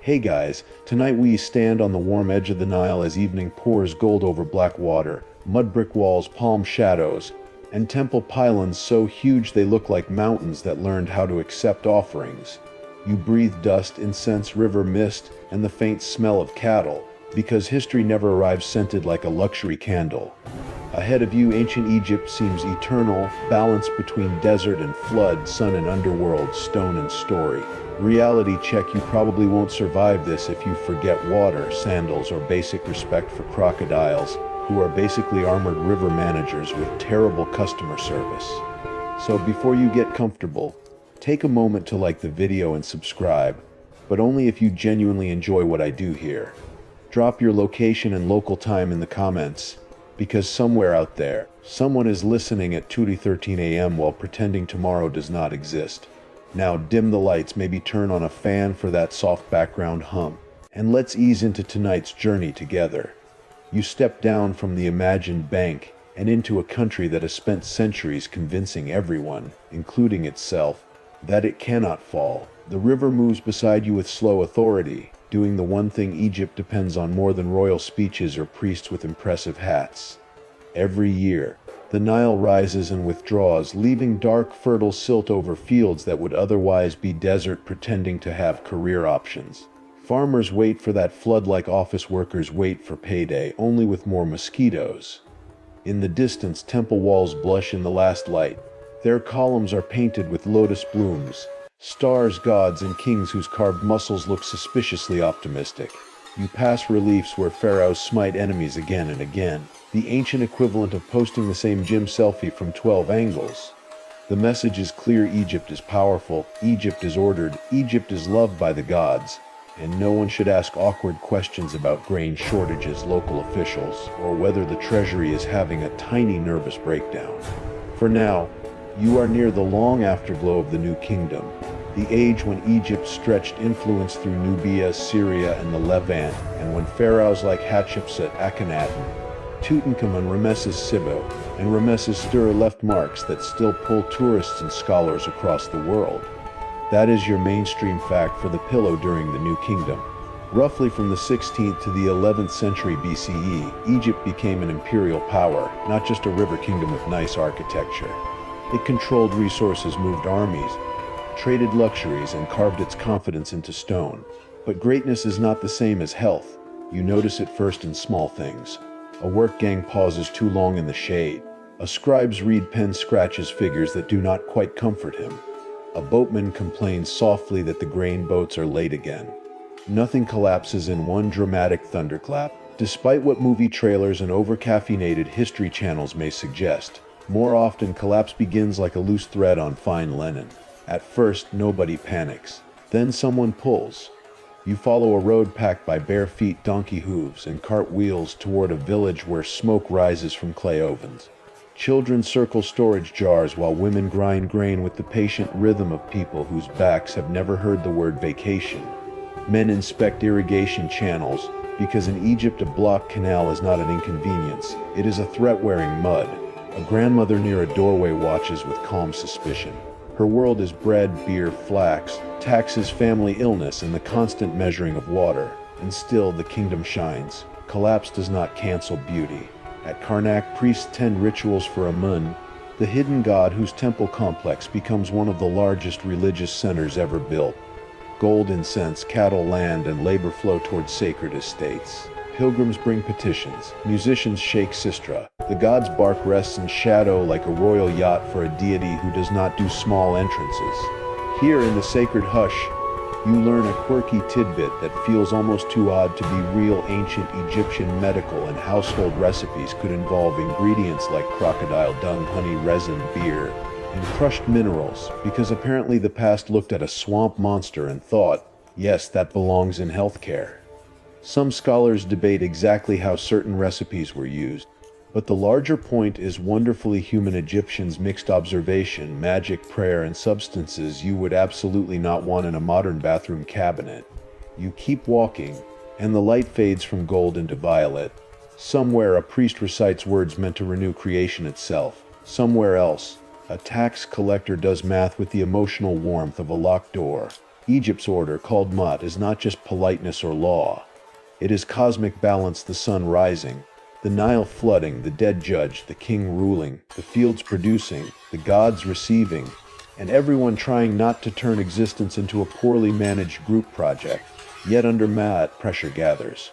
Hey guys, tonight we stand on the warm edge of the Nile as evening pours gold over black water, mud brick walls, palm shadows, and temple pylons so huge they look like mountains that learned how to accept offerings. You breathe dust, incense, river mist, and the faint smell of cattle, because history never arrives scented like a luxury candle. Ahead of you, ancient Egypt seems eternal, balanced between desert and flood, sun and underworld, stone and story. Reality check: you probably won't survive this if you forget water, sandals, or basic respect for crocodiles, who are basically armored river managers with terrible customer service. So before you get comfortable, take a moment to like the video and subscribe, but only if you genuinely enjoy what I do here. Drop your location and local time in the comments, because somewhere out there, someone is listening at 2:13 a.m. while pretending tomorrow does not exist. Now dim the lights, maybe turn on a fan for that soft background hum, and let's ease into tonight's journey together. You step down from the imagined bank and into a country that has spent centuries convincing everyone, including itself, that it cannot fall. The river moves beside you with slow authority, doing the one thing Egypt depends on more than royal speeches or priests with impressive hats. Every year, the Nile rises and withdraws, leaving dark, fertile silt over fields that would otherwise be desert, pretending to have career options. Farmers wait for that flood like office workers wait for payday, only with more mosquitoes. In the distance, temple walls blush in the last light. Their columns are painted with lotus blooms, stars, gods, and kings whose carved muscles look suspiciously optimistic. You pass reliefs where pharaohs smite enemies again and again, the ancient equivalent of posting the same gym selfie from 12 angles. The message is clear: Egypt is powerful, Egypt is ordered, Egypt is loved by the gods, and no one should ask awkward questions about grain shortages, local officials, or whether the treasury is having a tiny nervous breakdown. For now, you are near the long afterglow of the New Kingdom, the age when Egypt stretched influence through Nubia, Syria, and the Levant, and when pharaohs like Hatshepsut, Akhenaten, Tutankhamun, Ramesses Sibo, and Ramesses Stur left marks that still pull tourists and scholars across the world. That is your mainstream fact for the pillow during the New Kingdom. Roughly from the 16th to the 11th century BCE, Egypt became an imperial power, not just a river kingdom with nice architecture. It controlled resources, moved armies, traded luxuries, and carved its confidence into stone. But greatness is not the same as health. You notice it first in small things. A work gang pauses too long in the shade. A scribe's reed pen scratches figures that do not quite comfort him. A boatman complains softly that the grain boats are late again. Nothing collapses in one dramatic thunderclap, despite what movie trailers and over-caffeinated history channels may suggest. More often, collapse begins like a loose thread on fine linen. At first, nobody panics. Then someone pulls. You follow a road packed by bare feet, donkey hooves, and cart wheels toward a village where smoke rises from clay ovens. Children circle storage jars while women grind grain with the patient rhythm of people whose backs have never heard the word vacation. Men inspect irrigation channels, because in Egypt a blocked canal is not an inconvenience, it is a threat wearing mud. A grandmother near a doorway watches with calm suspicion. Her world is bread, beer, flax, taxes, family, illness, and the constant measuring of water. And still the kingdom shines. Collapse does not cancel beauty. At Karnak, priests tend rituals for Amun, the hidden god whose temple complex becomes one of the largest religious centers ever built. Gold, incense, cattle, land, and labor flow towards sacred estates. Pilgrims bring petitions. Musicians shake sistra. The god's bark rests in shadow like a royal yacht for a deity who does not do small entrances. Here in the sacred hush, you learn a quirky tidbit that feels almost too odd to be real. Ancient Egyptian medical and household recipes could involve ingredients like crocodile dung, honey, resin, beer, and crushed minerals, because apparently the past looked at a swamp monster and thought, yes, that belongs in healthcare. Some scholars debate exactly how certain recipes were used, but the larger point is wonderfully human Egyptians mixed observation, magic, prayer, and substances you would absolutely not want in a modern bathroom cabinet. You keep walking, and the light fades from gold into violet. Somewhere a priest recites words meant to renew creation itself. Somewhere else, a tax collector does math with the emotional warmth of a locked door. Egypt's order, called Mut, is not just politeness or law. It is cosmic balance: the sun rising, the Nile flooding, the dead judged, the king ruling, the fields producing, the gods receiving, and everyone trying not to turn existence into a poorly managed group project. Yet under Ma'at, pressure gathers.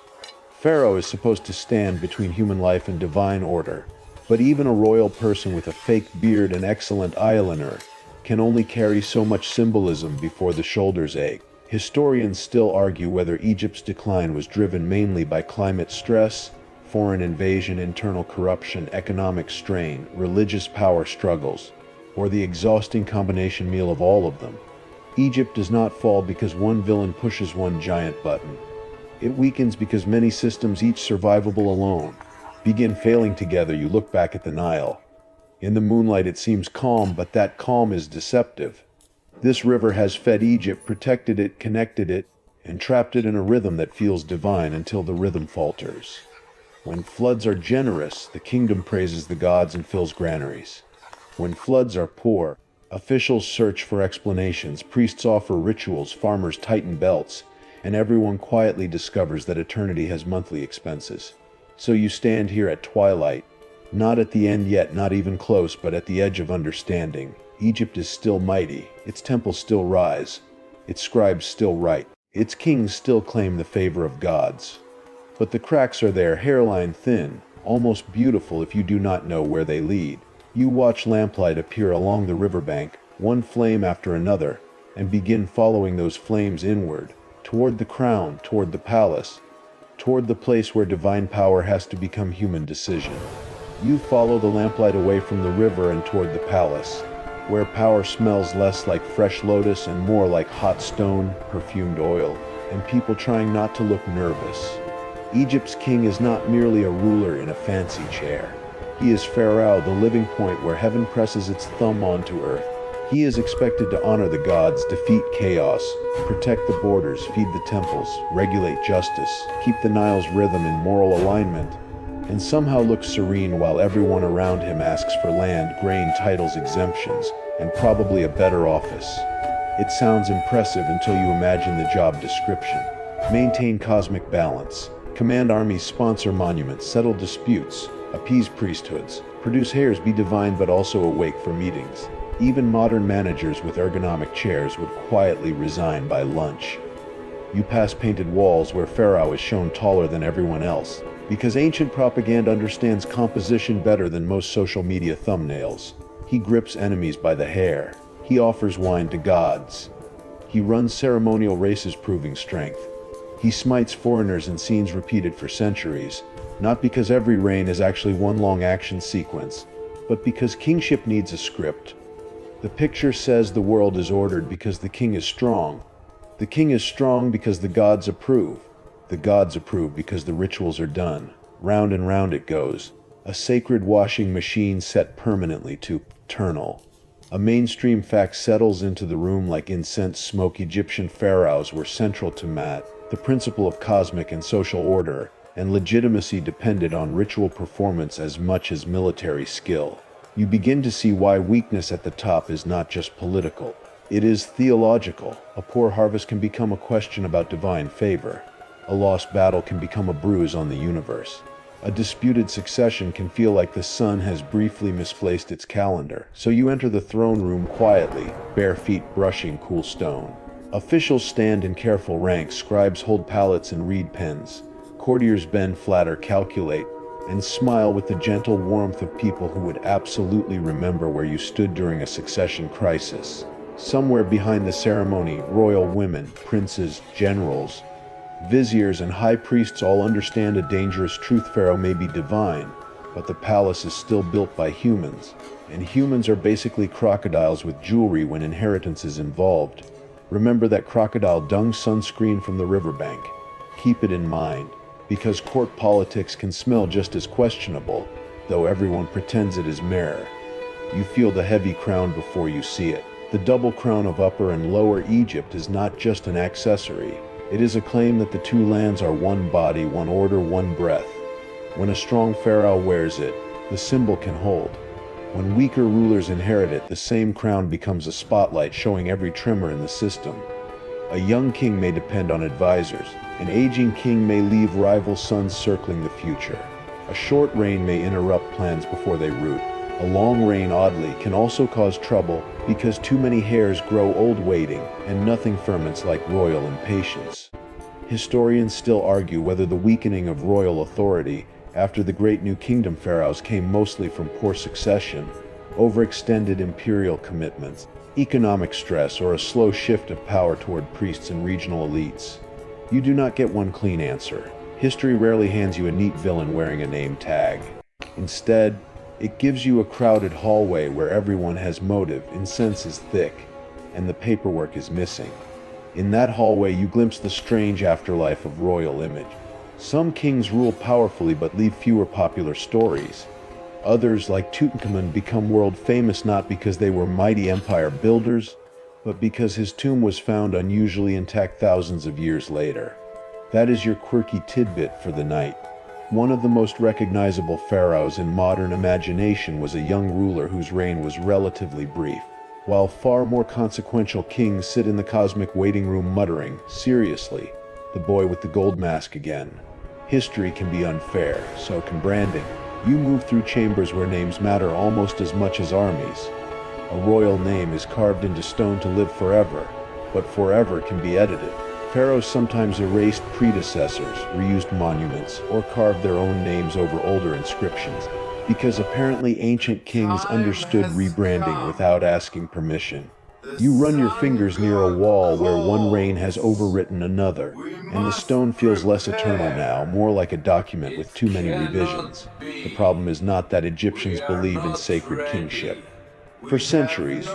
Pharaoh is supposed to stand between human life and divine order, but even a royal person with a fake beard and excellent eyeliner can only carry so much symbolism before the shoulders ache. Historians still argue whether Egypt's decline was driven mainly by climate stress, foreign invasion, internal corruption, economic strain, religious power struggles, or the exhausting combination meal of all of them. Egypt does not fall because one villain pushes one giant button. It weakens because many systems, each survivable alone, begin failing together. You look back at the Nile. In the moonlight it seems calm, but that calm is deceptive. This river has fed Egypt, protected it, connected it, and trapped it in a rhythm that feels divine until the rhythm falters. When floods are generous, the kingdom praises the gods and fills granaries. When floods are poor, officials search for explanations, priests offer rituals, farmers tighten belts, and everyone quietly discovers that eternity has monthly expenses. So you stand here at twilight, not at the end yet, not even close, but at the edge of understanding. Egypt is still mighty, its temples still rise, its scribes still write, its kings still claim the favor of gods. But the cracks are there, hairline thin, almost beautiful if you do not know where they lead. You watch lamplight appear along the riverbank, one flame after another, and begin following those flames inward, toward the crown, toward the palace, toward the place where divine power has to become human decision. You follow the lamplight away from the river and toward the palace, where power smells less like fresh lotus and more like hot stone, perfumed oil, and people trying not to look nervous. Egypt's king is not merely a ruler in a fancy chair. He is Pharaoh, the living point where heaven presses its thumb onto earth. He is expected to honor the gods, defeat chaos, protect the borders, feed the temples, regulate justice, keep the Nile's rhythm in moral alignment, and somehow look serene while everyone around him asks for land, grain, titles, exemptions, and probably a better office. It sounds impressive until you imagine the job description. Maintain cosmic balance, command armies, sponsor monuments, settle disputes, appease priesthoods, produce heirs, be divine but also awake for meetings. Even modern managers with ergonomic chairs would quietly resign by lunch. You pass painted walls where Pharaoh is shown taller than everyone else, because ancient propaganda understands composition better than most social media thumbnails. He grips enemies by the hair. He offers wine to gods. He runs ceremonial races proving strength. He smites foreigners in scenes repeated for centuries, not because every reign is actually one long action sequence, but because kingship needs a script. The picture says the world is ordered because the king is strong. The king is strong because the gods approve. The gods approve because the rituals are done. Round and round it goes. A sacred washing machine set permanently to eternal. A mainstream fact settles into the room like incense smoke. Egyptian pharaohs were central to Ma'at, the principle of cosmic and social order, and legitimacy depended on ritual performance as much as military skill. You begin to see why weakness at the top is not just political. It is theological. A poor harvest can become a question about divine favor. A lost battle can become a bruise on the universe. A disputed succession can feel like the sun has briefly misplaced its calendar. So you enter the throne room quietly, bare feet brushing cool stone. Officials stand in careful ranks, scribes hold palettes and reed pens. Courtiers bend, flatter, calculate, and smile with the gentle warmth of people who would absolutely remember where you stood during a succession crisis. Somewhere behind the ceremony, royal women, princes, generals, viziers, and high priests all understand a dangerous truth. Pharaoh may be divine, but the palace is still built by humans, and humans are basically crocodiles with jewelry when inheritance is involved. Remember that crocodile dung sunscreen from the riverbank. Keep it in mind, because court politics can smell just as questionable, though everyone pretends it is mirror. You feel the heavy crown before you see it. The double crown of Upper and Lower Egypt is not just an accessory. It is a claim that the two lands are one body, one order, one breath. When a strong pharaoh wears it, the symbol can hold. When weaker rulers inherit it, the same crown becomes a spotlight showing every tremor in the system. A young king may depend on advisors. An aging king may leave rival sons circling the future. A short reign may interrupt plans before they root. A long reign, oddly, can also cause trouble because too many hairs grow old waiting, and nothing ferments like royal impatience. Historians still argue whether the weakening of royal authority after the great New Kingdom pharaohs came mostly from poor succession, overextended imperial commitments, economic stress, or a slow shift of power toward priests and regional elites. You do not get one clean answer. History rarely hands you a neat villain wearing a name tag. Instead, it gives you a crowded hallway where everyone has motive, incense is thick, and the paperwork is missing. In that hallway, you glimpse the strange afterlife of royal image. Some kings rule powerfully but leave fewer popular stories. Others, like Tutankhamun, become world famous not because they were mighty empire builders, but because his tomb was found unusually intact thousands of years later. That is your quirky tidbit for the night. One of the most recognizable pharaohs in modern imagination was a young ruler whose reign was relatively brief, while far more consequential kings sit in the cosmic waiting room muttering, "Seriously, the boy with the gold mask again." History can be unfair, so can branding. You move through chambers where names matter almost as much as armies. A royal name is carved into stone to live forever, but forever can be edited. Pharaohs sometimes erased predecessors, reused monuments, or carved their own names over older inscriptions, because apparently ancient kings understood rebranding without asking permission. You run your fingers near a wall where one reign has overwritten another, and the stone feels less eternal now, more like a document with too many revisions. The problem is not that Egyptians believe in sacred kingship. For centuries,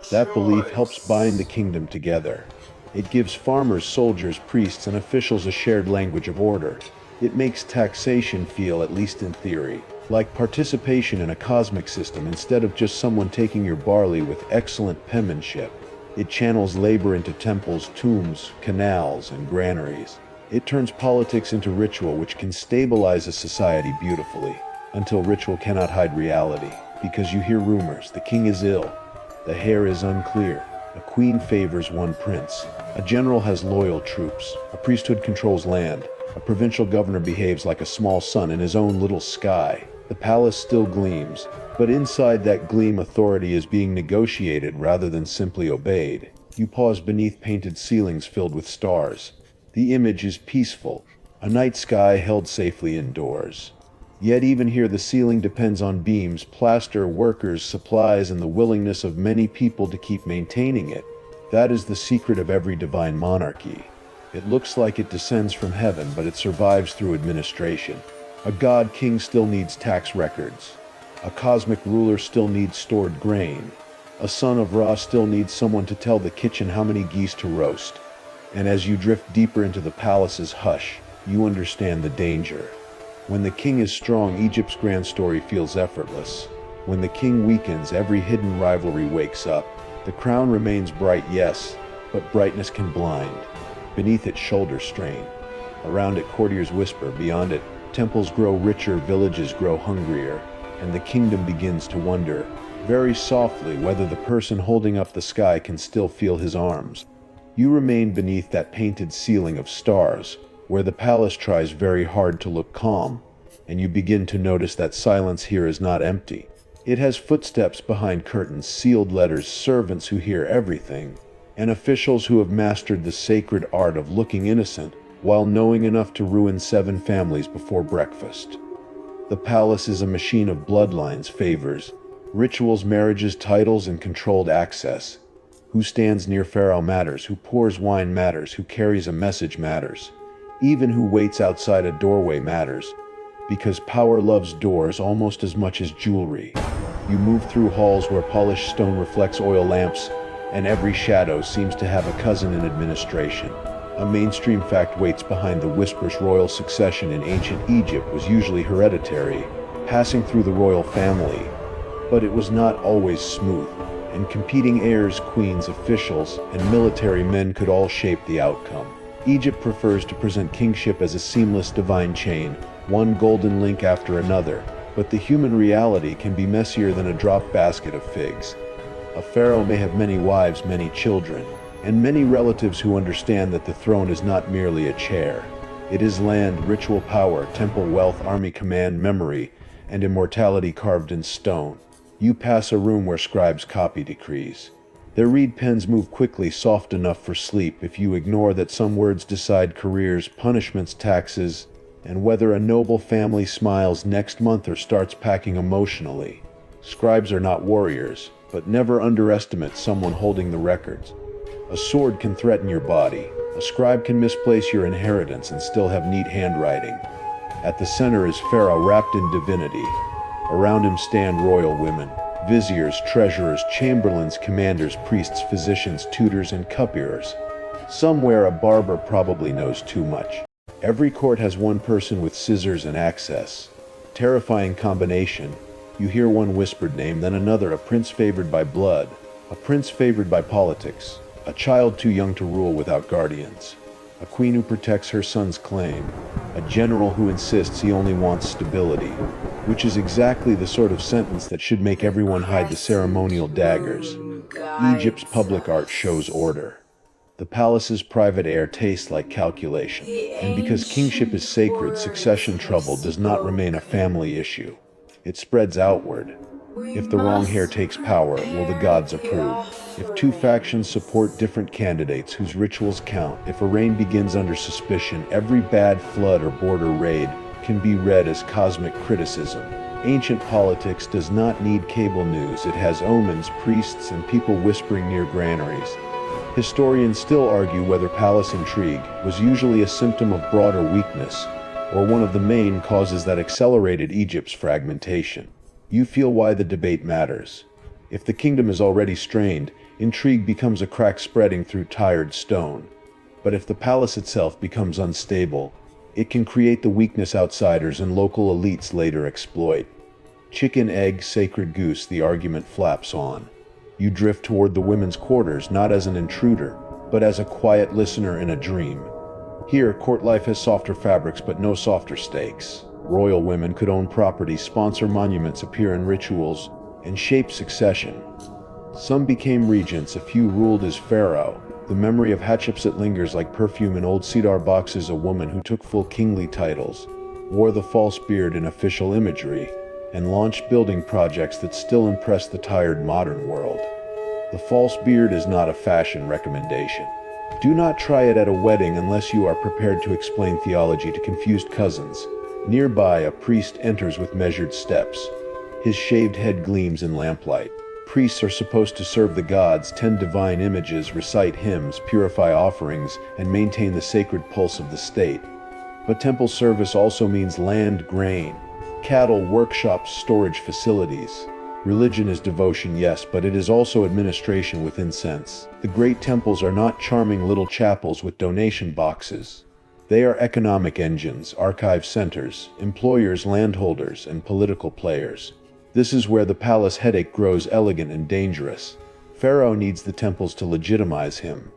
that belief helps bind the kingdom together. It gives farmers, soldiers, priests, and officials a shared language of order. It makes taxation feel, at least in theory, like participation in a cosmic system instead of just someone taking your barley with excellent penmanship. It channels labor into temples, tombs, canals, and granaries. It turns politics into ritual, which can stabilize a society beautifully, until ritual cannot hide reality, because you hear rumors, the king is ill, the heir is unclear, a queen favors one prince, a general has loyal troops, a priesthood controls land, a provincial governor behaves like a small sun in his own little sky. The palace still gleams, but inside that gleam authority is being negotiated rather than simply obeyed. You pause beneath painted ceilings filled with stars. The image is peaceful, a night sky held safely indoors. Yet even here the ceiling depends on beams, plaster, workers, supplies, and the willingness of many people to keep maintaining it. That is the secret of every divine monarchy. It looks like it descends from heaven, but it survives through administration. A god king still needs tax records. A cosmic ruler still needs stored grain. A son of Ra still needs someone to tell the kitchen how many geese to roast. And as you drift deeper into the palace's hush, you understand the danger. When the king is strong, Egypt's grand story feels effortless. When the king weakens, every hidden rivalry wakes up. The crown remains bright, yes, but brightness can blind. Beneath it, shoulders strain. Around it, courtiers whisper. Beyond it, temples grow richer, villages grow hungrier, and the kingdom begins to wonder, very softly, whether the person holding up the sky can still feel his arms. You remain beneath that painted ceiling of stars, where the palace tries very hard to look calm, and you begin to notice that silence here is not empty. It has footsteps behind curtains, sealed letters, servants who hear everything, and officials who have mastered the sacred art of looking innocent while knowing enough to ruin 7 families before breakfast. The palace is a machine of bloodlines, favors, rituals, marriages, titles, and controlled access. Who stands near Pharaoh matters, who pours wine matters, who carries a message matters. Even who waits outside a doorway matters, because power loves doors almost as much as jewelry. You move through halls where polished stone reflects oil lamps, and every shadow seems to have a cousin in administration. A mainstream fact waits behind the whispers. Royal succession in ancient Egypt was usually hereditary, passing through the royal family. But it was not always smooth, and competing heirs, queens, officials, and military men could all shape the outcome. Egypt prefers to present kingship as a seamless divine chain, one golden link after another, but the human reality can be messier than a drop basket of figs. A pharaoh may have many wives, many children, and many relatives who understand that the throne is not merely a chair. It is land, ritual power, temple wealth, army command, memory, and immortality carved in stone. You pass a room where scribes copy decrees. Their reed pens move quickly, soft enough for sleep, if you ignore that some words decide careers, punishments, taxes, and whether a noble family smiles next month or starts packing emotionally. Scribes are not warriors, but never underestimate someone holding the records. A sword can threaten your body. A scribe can misplace your inheritance and still have neat handwriting. At the center is Pharaoh, wrapped in divinity. Around him stand royal women, viziers, treasurers, chamberlains, commanders, priests, physicians, tutors, and cupbearers. Somewhere a barber probably knows too much. Every court has one person with scissors and access. Terrifying combination. You hear one whispered name, then another, a prince favored by blood, a prince favored by politics, a child too young to rule without guardians, a queen who protects her son's claim, a general who insists he only wants stability, which is exactly the sort of sentence that should make everyone hide the ceremonial daggers. Egypt's public art shows order. The palace's private air tastes like calculation. And because kingship is sacred, succession trouble does not remain a family issue. It spreads outward. If the wrong heir takes power, will the gods approve? If two factions support different candidates whose rituals count, if a reign begins under suspicion, every bad flood or border raid can be read as cosmic criticism. Ancient politics does not need cable news. It has omens, priests, and people whispering near granaries. Historians still argue whether palace intrigue was usually a symptom of broader weakness, or one of the main causes that accelerated Egypt's fragmentation. You feel why the debate matters. If the kingdom is already strained, intrigue becomes a crack spreading through tired stone. But if the palace itself becomes unstable, it can create the weakness outsiders and local elites later exploit. Chicken, egg, sacred goose, the argument flaps on. You drift toward the women's quarters, not as an intruder, but as a quiet listener in a dream. Here, court life has softer fabrics but no softer stakes. Royal women could own property, sponsor monuments, appear in rituals, and shape succession. Some became regents, a few ruled as pharaoh. The memory of Hatshepsut lingers like perfume in old cedar boxes. A woman who took full kingly titles, wore the false beard in official imagery, and launched building projects that still impress the tired modern world. The false beard is not a fashion recommendation. Do not try it at a wedding unless you are prepared to explain theology to confused cousins. Nearby, a priest enters with measured steps. His shaved head gleams in lamplight. Priests are supposed to serve the gods, tend divine images, recite hymns, purify offerings, and maintain the sacred pulse of the state. But temple service also means land, grain, cattle, workshops, storage facilities. Religion is devotion, yes, but it is also administration with incense. The great temples are not charming little chapels with donation boxes. They are economic engines, archive centers, employers, landholders, and political players. This is where the palace headache grows elegant and dangerous. Pharaoh needs the temples to legitimize him.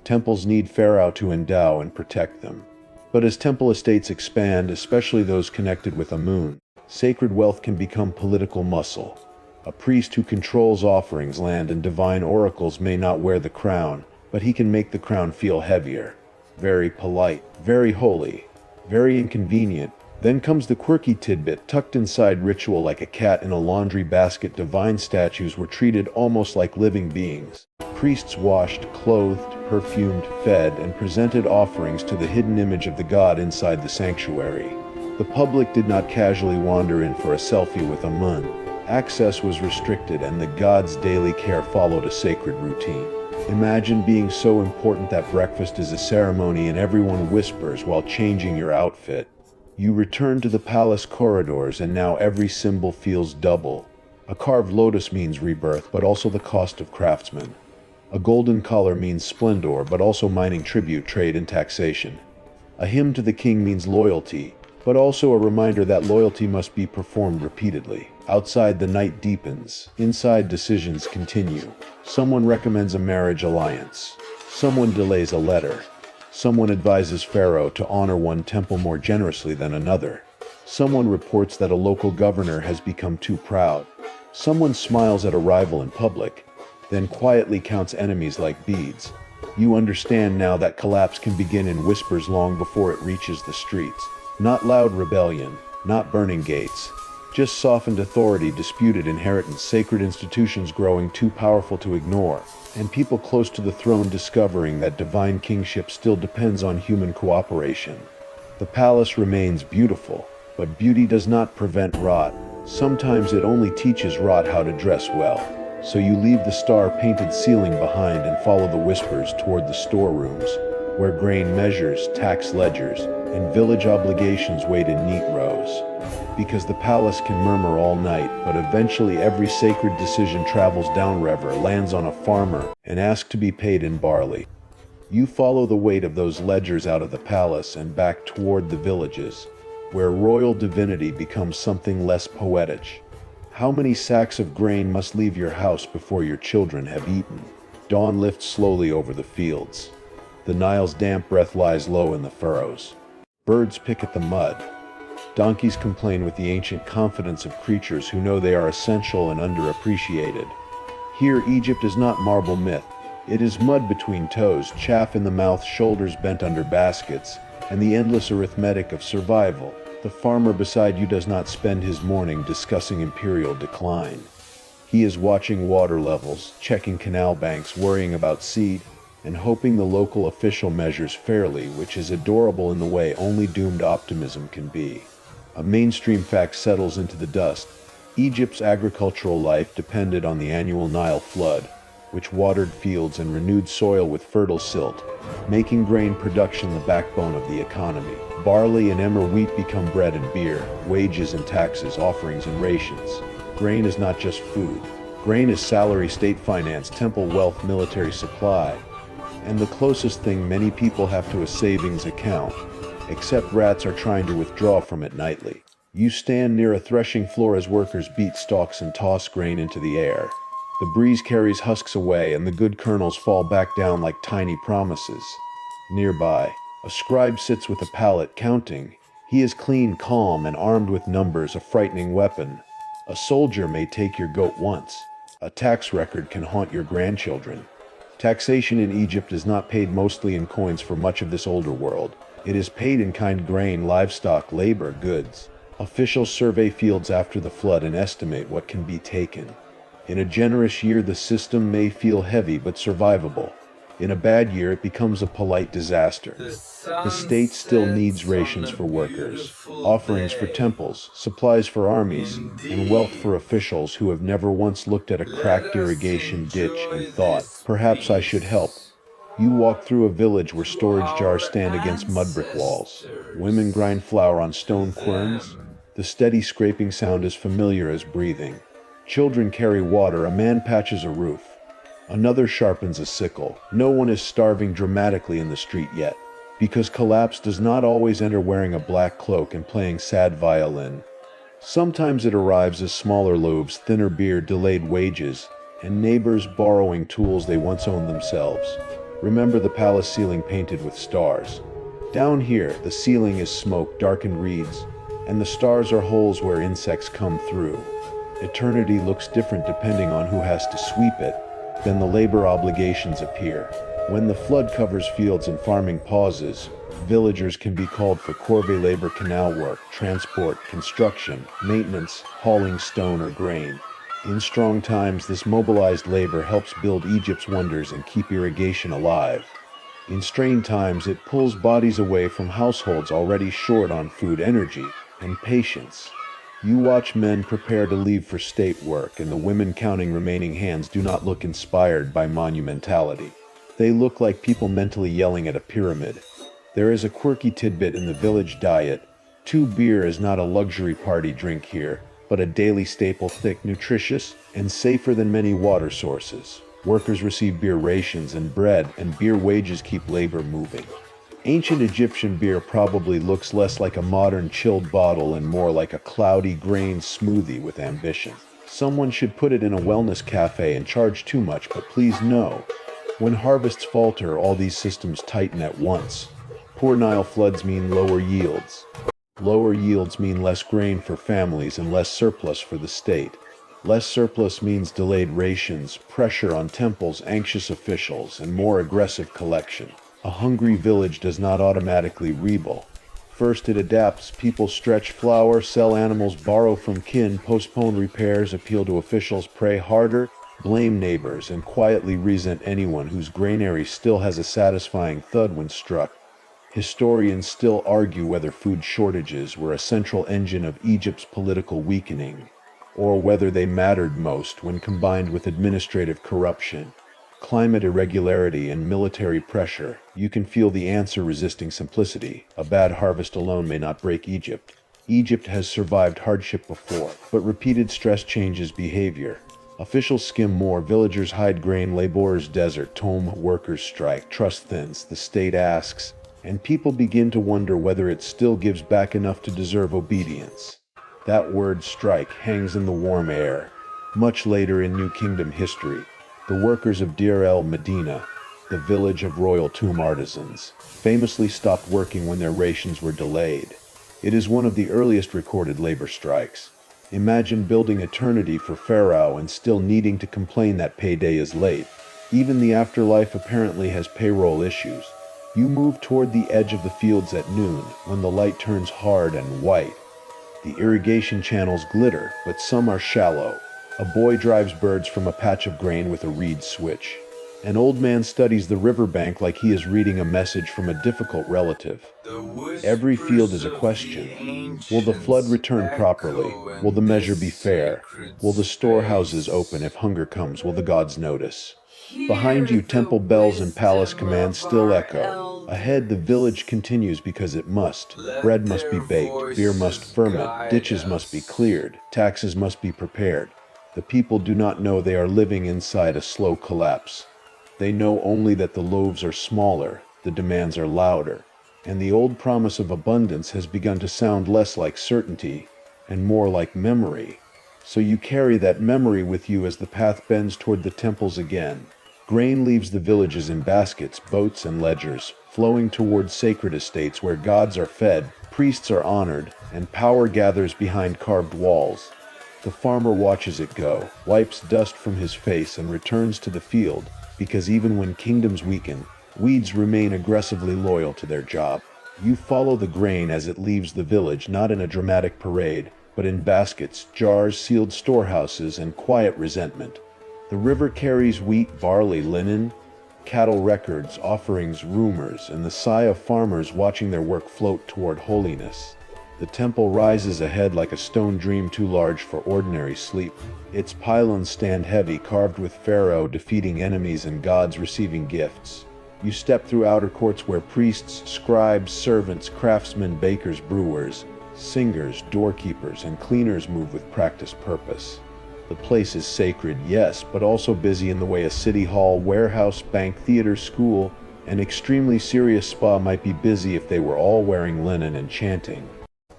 Temples need Pharaoh to endow and protect them. But as temple estates expand, especially those connected with Amun, sacred wealth can become political muscle. A priest who controls offerings, land, and divine oracles may not wear the crown, but he can make the crown feel heavier. Very polite, very holy, very inconvenient. Then comes the quirky tidbit tucked inside ritual. Like a cat in a laundry basket, divine statues were treated almost like living beings. Priests washed, clothed, perfumed, fed, and presented offerings to the hidden image of the god inside the sanctuary. The public did not casually wander in for a selfie with Amun. Access was restricted, and the god's daily care followed a sacred routine. Imagine being so important that breakfast is a ceremony and everyone whispers while changing your outfit. You return to the palace corridors, and now every symbol feels double. A carved lotus means rebirth, but also the cost of craftsmen. A golden collar means splendor, but also mining tribute, trade, and taxation. A hymn to the king means loyalty, but also a reminder that loyalty must be performed repeatedly. Outside, the night deepens. Inside, decisions continue. Someone recommends a marriage alliance. Someone delays a letter. Someone advises Pharaoh to honor one temple more generously than another. Someone reports that a local governor has become too proud. Someone smiles at a rival in public, then quietly counts enemies like beads. You understand now that collapse can begin in whispers long before it reaches the streets. Not loud rebellion, not burning gates, just softened authority, disputed inheritance, sacred institutions growing too powerful to ignore, and people close to the throne discovering that divine kingship still depends on human cooperation. The palace remains beautiful, but beauty does not prevent rot. Sometimes it only teaches rot how to dress well. So you leave the star-painted ceiling behind and follow the whispers toward the storerooms, where grain measures, tax ledgers, and village obligations wait in neat rows. Because the palace can murmur all night, but eventually every sacred decision travels downriver, lands on a farmer, and asks to be paid in barley. You follow the weight of those ledgers out of the palace and back toward the villages, where royal divinity becomes something less poetic. How many sacks of grain must leave your house before your children have eaten? Dawn lifts slowly over the fields. The Nile's damp breath lies low in the furrows. Birds pick at the mud. Donkeys complain with the ancient confidence of creatures who know they are essential and underappreciated. Here, Egypt is not marble myth. It is mud between toes, chaff in the mouth, shoulders bent under baskets, and the endless arithmetic of survival. The farmer beside you does not spend his morning discussing imperial decline. He is watching water levels, checking canal banks, worrying about seed, and hoping the local official measures fairly, which is adorable in the way only doomed optimism can be. A mainstream fact settles into the dust. Egypt's agricultural life depended on the annual Nile flood, which watered fields and renewed soil with fertile silt, making grain production the backbone of the economy. Barley and emmer wheat become bread and beer, wages and taxes, offerings and rations. Grain is not just food. Grain is salary, state finance, temple wealth, military supply, and the closest thing many people have to a savings account, except rats are trying to withdraw from it nightly. You stand near a threshing floor as workers beat stalks and toss grain into the air. The breeze carries husks away and the good kernels fall back down like tiny promises. Nearby, a scribe sits with a pallet counting. He is clean, calm, and armed with numbers, a frightening weapon. A soldier may take your goat once. A tax record can haunt your grandchildren. Taxation in Egypt is not paid mostly in coins for much of this older world. It is paid in kind: grain, livestock, labor, goods. Officials survey fields after the flood and estimate what can be taken. In a generous year, the system may feel heavy but survivable. In a bad year, it becomes a polite disaster. The state still needs rations for workers, offerings for temples, supplies for armies, and wealth for officials who have never once looked at a cracked irrigation ditch and thought, perhaps I should help. You walk through a village where storage jars stand against mud brick walls. Women grind flour on stone querns. The steady scraping sound is familiar as breathing. Children carry water, a man patches a roof. Another sharpens a sickle. No one is starving dramatically in the street yet, because collapse does not always enter wearing a black cloak and playing sad violin. Sometimes it arrives as smaller loaves, thinner beer, delayed wages, and neighbors borrowing tools they once owned themselves. Remember the palace ceiling painted with stars. Down here, the ceiling is smoke, darkened reeds, and the stars are holes where insects come through. Eternity looks different depending on who has to sweep it. Then the labor obligations appear. When the flood covers fields and farming pauses, villagers can be called for corvée labor, canal work, transport, construction, maintenance, hauling stone or grain. In strong times, this mobilized labor helps build Egypt's wonders and keep irrigation alive. In strained times, it pulls bodies away from households already short on food, energy, and patience. You watch men prepare to leave for state work, and the women counting remaining hands do not look inspired by monumentality. They look like people mentally yelling at a pyramid. There is a quirky tidbit in the village diet. Beer is not a luxury party drink here, but a daily staple, thick, nutritious, and safer than many water sources. Workers receive beer rations and bread, and beer wages keep labor moving. Ancient Egyptian beer probably looks less like a modern chilled bottle and more like a cloudy grain smoothie with ambition. Someone should put it in a wellness cafe and charge too much, but please no. When harvests falter, all these systems tighten at once. Poor Nile floods mean lower yields. Lower yields mean less grain for families and less surplus for the state. Less surplus means delayed rations, pressure on temples, anxious officials, and more aggressive collection. A hungry village does not automatically rebel. First, it adapts. People stretch flour, sell animals, borrow from kin, postpone repairs, appeal to officials, pray harder, blame neighbors, and quietly resent anyone whose granary still has a satisfying thud when struck. Historians still argue whether food shortages were a central engine of Egypt's political weakening, or whether they mattered most when combined with administrative corruption, climate irregularity, and military pressure. You can feel the answer resisting simplicity. A bad harvest alone may not break Egypt. Egypt has survived hardship before, but repeated stress changes behavior. Officials skim more, villagers hide grain, laborers desert, tomb workers strike, trust thins, the state asks, and people begin to wonder whether it still gives back enough to deserve obedience. That word strike hangs in the warm air. Much later in New Kingdom history, the workers of Deir el-Medina, the village of royal tomb artisans, famously stopped working when their rations were delayed. It is one of the earliest recorded labor strikes. Imagine building eternity for Pharaoh and still needing to complain that payday is late. Even the afterlife apparently has payroll issues. You move toward the edge of the fields at noon, when the light turns hard and white. The irrigation channels glitter, but some are shallow. A boy drives birds from a patch of grain with a reed switch. An old man studies the riverbank like he is reading a message from a difficult relative. Every field is a question. Will the flood return properly? Will the measure be fair? Will the storehouses open if hunger comes? Will the gods notice? Behind you, temple bells and palace commands still echo. Ahead, the village continues because it must. Bread must be baked, beer must ferment, ditches must be cleared, taxes must be prepared. The people do not know they are living inside a slow collapse. They know only that the loaves are smaller, the demands are louder, and the old promise of abundance has begun to sound less like certainty and more like memory. So you carry that memory with you as the path bends toward the temples again. Grain leaves the villages in baskets, boats, and ledgers, flowing toward sacred estates where gods are fed, priests are honored, and power gathers behind carved walls. The farmer watches it go, wipes dust from his face, and returns to the field, because even when kingdoms weaken, weeds remain aggressively loyal to their job. You follow the grain as it leaves the village, not in a dramatic parade, but in baskets, jars, sealed storehouses, and quiet resentment. The river carries wheat, barley, linen, cattle records, offerings, rumors, and the sigh of farmers watching their work float toward holiness. The temple rises ahead like a stone dream too large for ordinary sleep. Its pylons stand heavy, carved with Pharaoh defeating enemies and gods receiving gifts. You step through outer courts where priests, scribes, servants, craftsmen, bakers, brewers, singers, doorkeepers, and cleaners move with practiced purpose. The place is sacred, yes, but also busy in the way a city hall, warehouse, bank, theater, school, and extremely serious spa might be busy if they were all wearing linen and chanting.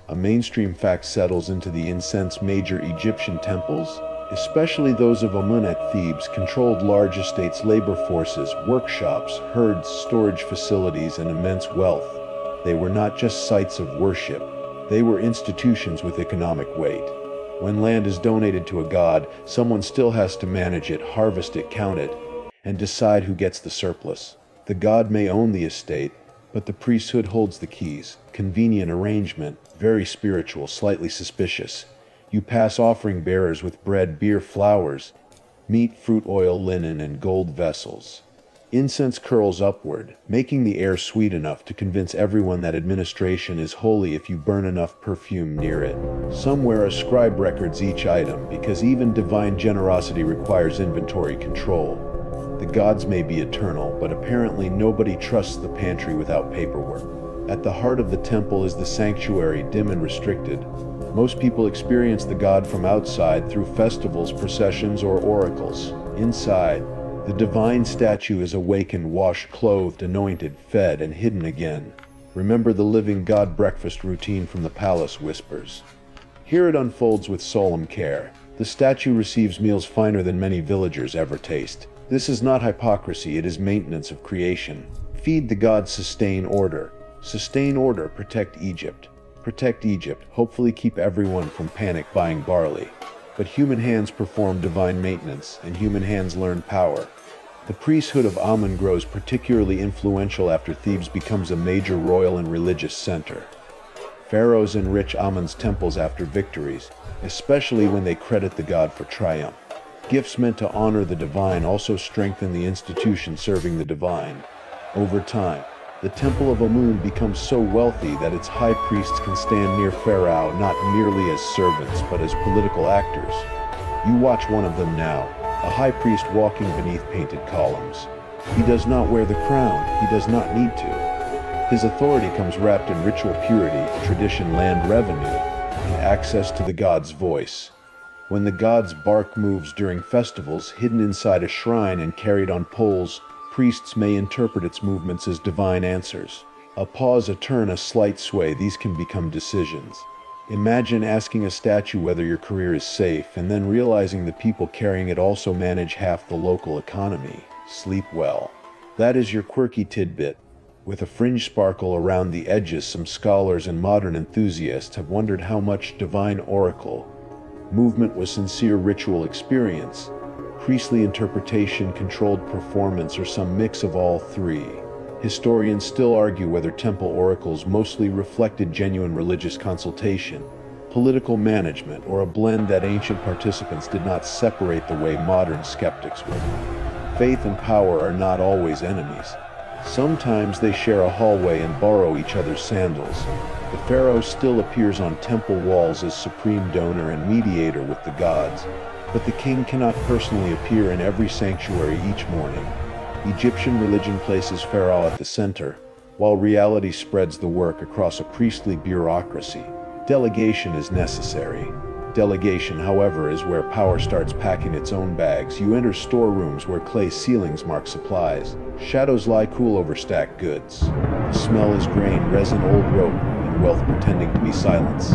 A mainstream fact settles into the incense. Major Egyptian temples, especially those of Amun at Thebes, controlled large estates, labor forces, workshops, herds, storage facilities, and immense wealth. They were not just sites of worship, they were institutions with economic weight. When land is donated to a god, someone still has to manage it, harvest it, count it, and decide who gets the surplus. The god may own the estate, but the priesthood holds the keys. Convenient arrangement, very spiritual, slightly suspicious. You pass offering bearers with bread, beer, flowers, meat, fruit, oil, linen, and gold vessels. Incense curls upward, making the air sweet enough to convince everyone that administration is holy if you burn enough perfume near it. Somewhere a scribe records each item, because even divine generosity requires inventory control. The gods may be eternal, but apparently nobody trusts the pantry without paperwork. At the heart of the temple is the sanctuary, dim and restricted. Most people experience the god from outside through festivals, processions, or oracles. Inside, the divine statue is awakened, washed, clothed, anointed, fed, and hidden again. Remember the living god breakfast routine from the palace whispers. Here it unfolds with solemn care. The statue receives meals finer than many villagers ever taste. This is not hypocrisy, it is maintenance of creation. Feed the gods, sustain order. Sustain order, protect Egypt. Protect Egypt, hopefully keep everyone from panic buying barley. but human hands perform divine maintenance, and human hands learn power. The priesthood of Amun grows particularly influential after Thebes becomes a major royal and religious center. Pharaohs enrich Amun's temples after victories, especially when they credit the god for triumph. Gifts meant to honor the divine also strengthen the institution serving the divine. Over time, the Temple of Amun becomes so wealthy that its high priests can stand near Pharaoh not merely as servants but as political actors. You watch one of them now, a high priest walking beneath painted columns. He does not wear the crown, he does not need to. His authority comes wrapped in ritual purity, tradition, land revenue, and access to the god's voice. When the god's bark moves during festivals, hidden inside a shrine and carried on poles, priests may interpret its movements as divine answers. A pause, a turn, a slight sway, these can become decisions. Imagine asking a statue whether your career is safe, and then realizing the people carrying it also manage half the local economy. Sleep well. That is your quirky tidbit. With a fringe sparkle around the edges, some scholars and modern enthusiasts have wondered how much divine oracle movement was sincere ritual experience, priestly interpretation, controlled performance, or some mix of all three. Historians still argue whether temple oracles mostly reflected genuine religious consultation, political management, or a blend that ancient participants did not separate the way modern skeptics would. Faith and power are not always enemies. Sometimes they share a hallway and borrow each other's sandals. The pharaoh still appears on temple walls as supreme donor and mediator with the gods, but the king cannot personally appear in every sanctuary each morning. Egyptian religion places Pharaoh at the center, while reality spreads the work across a priestly bureaucracy. Delegation is necessary. Delegation, however, is where power starts packing its own bags. You enter storerooms where clay ceilings mark supplies. Shadows lie cool over stacked goods. The smell is grain, resin, old rope, and wealth pretending to be silence.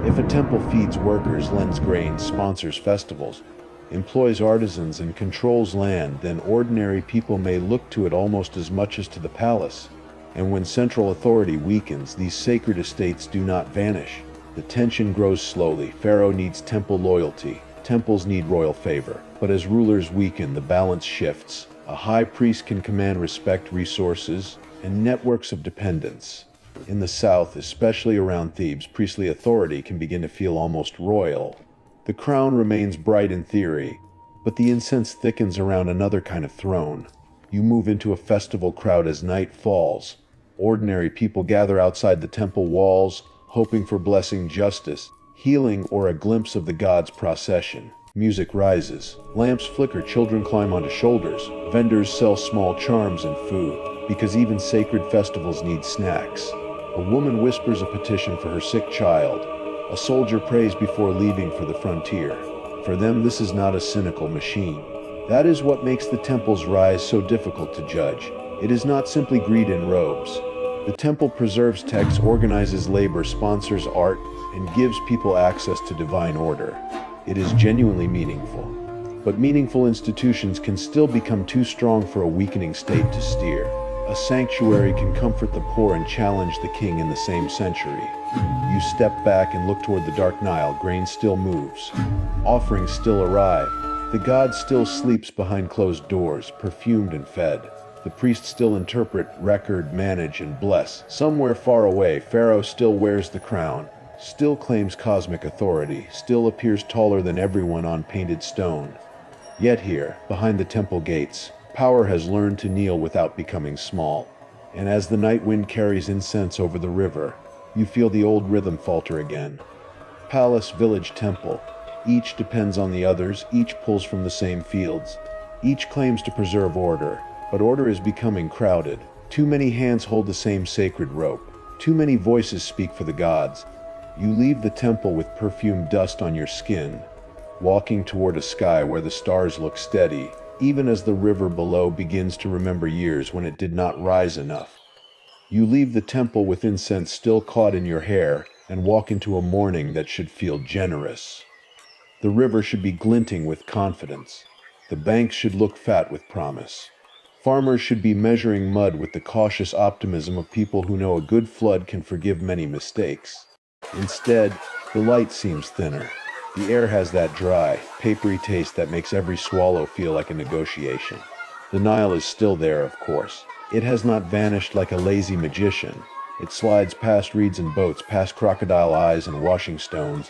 If a temple feeds workers, lends grain, sponsors festivals, employs artisans, and controls land, then ordinary people may look to it almost as much as to the palace. And when central authority weakens, these sacred estates do not vanish. The tension grows slowly. Pharaoh needs temple loyalty. Temples need royal favor. But as rulers weaken, the balance shifts. A high priest can command respect, resources, and networks of dependence. In the south, especially around Thebes, priestly authority can begin to feel almost royal. The crown remains bright in theory, but the incense thickens around another kind of throne. You move into a festival crowd as night falls. Ordinary people gather outside the temple walls, hoping for blessing, justice, healing, or a glimpse of the god's procession. Music rises. Lamps flicker. Children climb onto shoulders. Vendors sell small charms and food, because even sacred festivals need snacks. A woman whispers a petition for her sick child. A soldier prays before leaving for the frontier. For them, this is not a cynical machine. That is what makes the temple's rise so difficult to judge. It is not simply greed in robes. The temple preserves texts, organizes labor, sponsors art, and gives people access to divine order. It is genuinely meaningful. But meaningful institutions can still become too strong for a weakening state to steer. A sanctuary can comfort the poor and challenge the king in the same century. You step back and look toward the dark Nile. Grain still moves. Offerings still arrive. The god still sleeps behind closed doors, perfumed and fed. The priests still interpret, record, manage, and bless. Somewhere far away, Pharaoh still wears the crown, still claims cosmic authority, still appears taller than everyone on painted stone. Yet here, behind the temple gates, power has learned to kneel without becoming small. And as the night wind carries incense over the river, you feel the old rhythm falter again. Palace, village, temple. Each depends on the others, each pulls from the same fields. Each claims to preserve order. But order is becoming crowded. Too many hands hold the same sacred rope. Too many voices speak for the gods. You leave the temple with perfumed dust on your skin, walking toward a sky where the stars look steady, even as the river below begins to remember years when it did not rise enough. You leave the temple with incense still caught in your hair and walk into a morning that should feel generous. The river should be glinting with confidence. The banks should look fat with promise. Farmers should be measuring mud with the cautious optimism of people who know a good flood can forgive many mistakes. Instead, the light seems thinner. The air has that dry, papery taste that makes every swallow feel like a negotiation. The Nile is still there, of course. It has not vanished like a lazy magician. It slides past reeds and boats, past crocodile eyes and washing stones,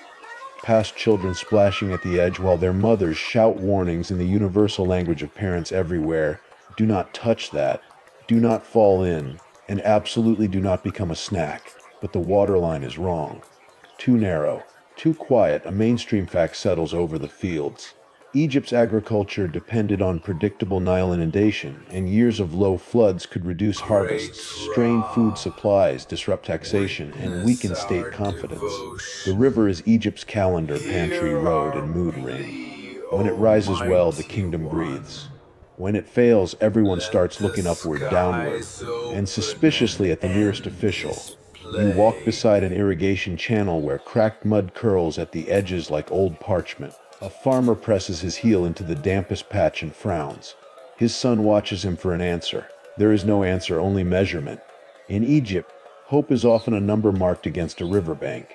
past children splashing at the edge while their mothers shout warnings in the universal language of parents everywhere. Do not touch that. Do not fall in. And absolutely do not become a snack. But the waterline is wrong. Too narrow. Too quiet. A mainstream fact settles over the fields. Egypt's agriculture depended on predictable Nile inundation, and years of low floods could reduce harvests, strain food supplies, disrupt taxation, and weaken state confidence. The river is Egypt's calendar, pantry, road, and mood ring. When it rises well, the kingdom breathes. When it fails, everyone starts looking upward, downward, and suspiciously at the nearest official. You walk beside an irrigation channel where cracked mud curls at the edges like old parchment. A farmer presses his heel into the dampest patch and frowns. His son watches him for an answer. There is no answer, only measurement. In Egypt, hope is often a number marked against a riverbank.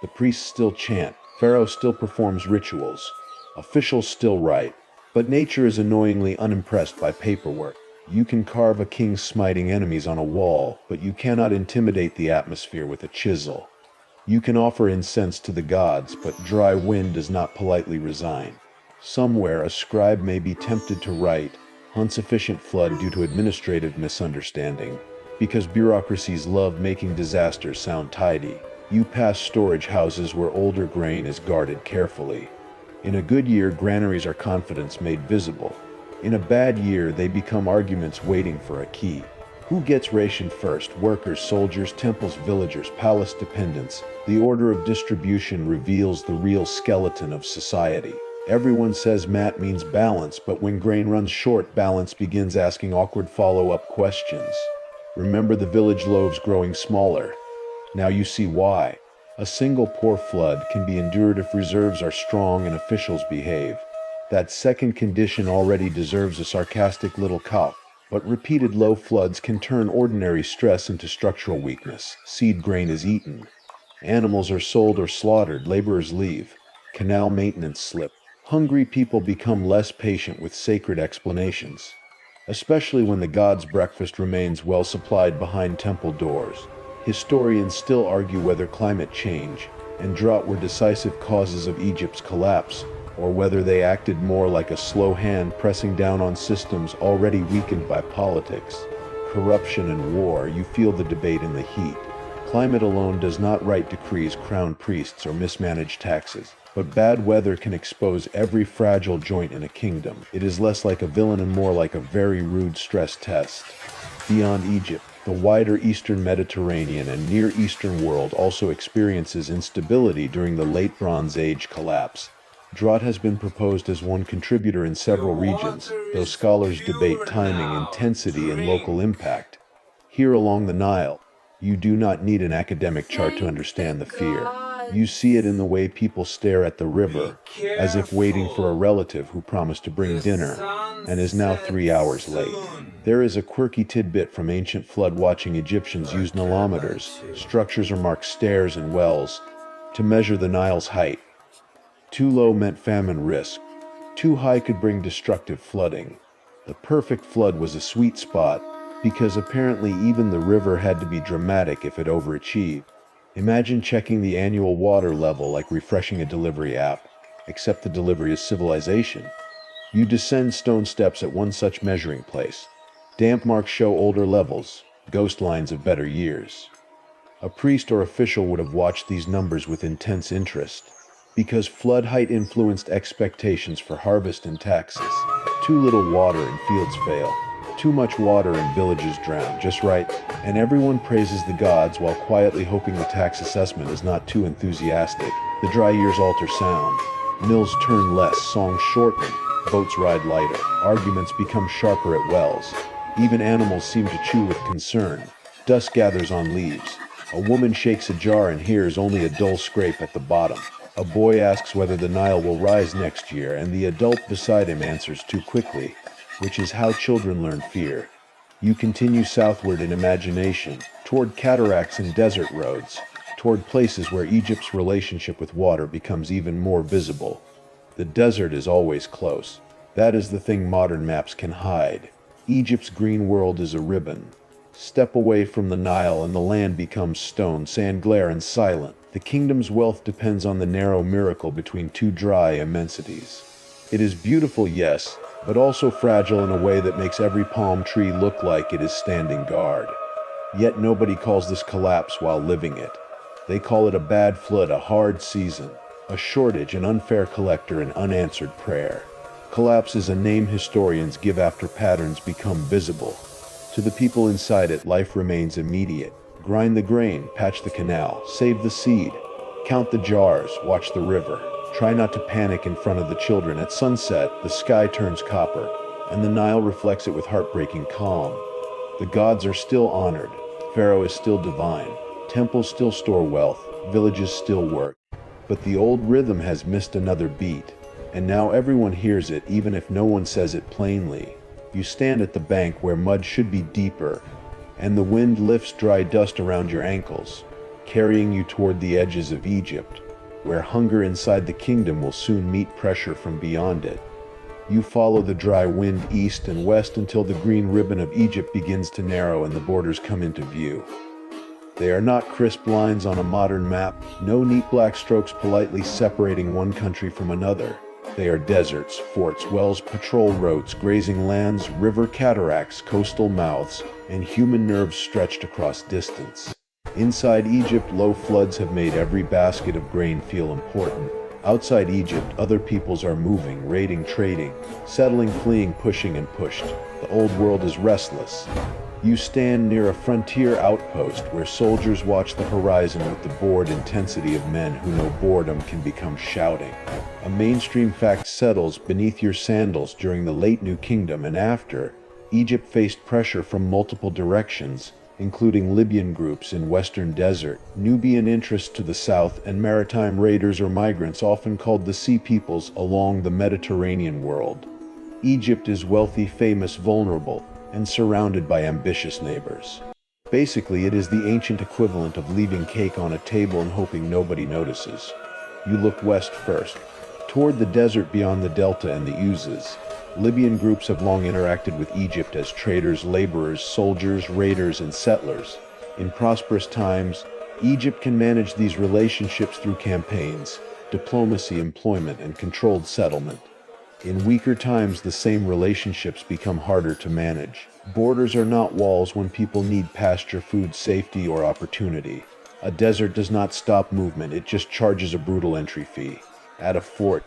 The priests still chant, Pharaoh still performs rituals, officials still write, but nature is annoyingly unimpressed by paperwork. You can carve a king smiting enemies on a wall, but you cannot intimidate the atmosphere with a chisel. You can offer incense to the gods, but dry wind does not politely resign. Somewhere a scribe may be tempted to write, insufficient flood due to administrative misunderstanding, because bureaucracies love making disasters sound tidy. You pass storage houses where older grain is guarded carefully. In a good year, granaries are confidence made visible. In a bad year, they become arguments waiting for a key. Who gets ration first? Workers, soldiers, temples, villagers, palace dependents. The order of distribution reveals the real skeleton of society. Everyone says mat means balance, but when grain runs short, balance begins asking awkward follow-up questions. Remember the village loaves growing smaller? Now you see why. A single poor flood can be endured if reserves are strong and officials behave. That second condition already deserves a sarcastic little cough. But repeated low floods can turn ordinary stress into structural weakness. Seed grain is eaten. Animals are sold or slaughtered. Laborers leave. Canal maintenance slip. Hungry people become less patient with sacred explanations, especially when the god's breakfast remains well supplied behind temple doors. Historians still argue whether climate change and drought were decisive causes of Egypt's collapse, or whether they acted more like a slow hand pressing down on systems already weakened by politics, corruption, and war. You feel the debate in the heat. Climate alone does not write decrees, crown priests, or mismanage taxes. But bad weather can expose every fragile joint in a kingdom. It is less like a villain and more like a very rude stress test. Beyond Egypt, the wider Eastern Mediterranean and Near Eastern world also experiences instability during the Late Bronze Age collapse. Drought has been proposed as one contributor in several regions, though scholars debate timing, intensity, and local impact. Here along the Nile, you do not need an academic chart to understand the fear. You see it in the way people stare at the river, as if waiting for a relative who promised to bring dinner, and is now 3 hours late. There is a quirky tidbit from ancient flood-watching Egyptians used nilometers, structures or marked stairs and wells, to measure the Nile's height. Too low meant famine risk. Too high could bring destructive flooding. The perfect flood was a sweet spot, because apparently even the river had to be dramatic if it overachieved. Imagine checking the annual water level like refreshing a delivery app, except the delivery is civilization. You descend stone steps at one such measuring place. Damp marks show older levels, ghost lines of better years. A priest or official would have watched these numbers with intense interest, because flood height influenced expectations for harvest and taxes. Too little water and fields fail. Too much water and villages drown, just right, and everyone praises the gods while quietly hoping the tax assessment is not too enthusiastic. The dry years alter sound. Mills turn less, songs shorten, boats ride lighter, arguments become sharper at wells. Even animals seem to chew with concern. Dust gathers on leaves. A woman shakes a jar and hears only a dull scrape at the bottom. A boy asks whether the Nile will rise next year, and the adult beside him answers too quickly, which is how children learn fear. You continue southward in imagination, toward cataracts and desert roads, toward places where Egypt's relationship with water becomes even more visible. The desert is always close. That is the thing modern maps can hide. Egypt's green world is a ribbon. Step away from the Nile and the land becomes stone, sand, glare, and silent. The kingdom's wealth depends on the narrow miracle between two dry immensities. It is beautiful, yes, but also fragile in a way that makes every palm tree look like it is standing guard. Yet nobody calls this collapse while living it. They call it a bad flood, a hard season, a shortage, an unfair collector, an unanswered prayer. Collapse is a name historians give after patterns become visible. To the people inside it, life remains immediate. Grind the grain, patch the canal, save the seed, count the jars, watch the river. Try not to panic in front of the children. At sunset, the sky turns copper, and the Nile reflects it with heartbreaking calm. The gods are still honored. Pharaoh is still divine. Temples still store wealth. Villages still work. But the old rhythm has missed another beat, and now everyone hears it, even if no one says it plainly. You stand at the bank where mud should be deeper, and the wind lifts dry dust around your ankles, carrying you toward the edges of Egypt, where hunger inside the kingdom will soon meet pressure from beyond it. You follow the dry wind east and west until the green ribbon of Egypt begins to narrow and the borders come into view. They are not crisp lines on a modern map, no neat black strokes politely separating one country from another. They are deserts, forts, wells, patrol roads, grazing lands, river cataracts, coastal mouths, and human nerves stretched across distance. Inside Egypt, low floods have made every basket of grain feel important. Outside Egypt, other peoples are moving, raiding, trading, settling, fleeing, pushing, and pushed. The old world is restless. You stand near a frontier outpost where soldiers watch the horizon with the bored intensity of men who know boredom can become shouting. A mainstream fact settles beneath your sandals during the late New Kingdom and after. Egypt faced pressure from multiple directions, including Libyan groups in western desert, Nubian interests to the south, and maritime raiders or migrants often called the Sea Peoples along the Mediterranean world. Egypt is wealthy, famous, vulnerable, and surrounded by ambitious neighbors. Basically, it is the ancient equivalent of leaving cake on a table and hoping nobody notices. You look west first, toward the desert beyond the Delta and the Oasis. Libyan groups have long interacted with Egypt as traders, laborers, soldiers, raiders, and settlers. In prosperous times, Egypt can manage these relationships through campaigns, diplomacy, employment, and controlled settlement. In weaker times, the same relationships become harder to manage. Borders are not walls when people need pasture, food, safety, or opportunity. A desert does not stop movement, it just charges a brutal entry fee. At a fort,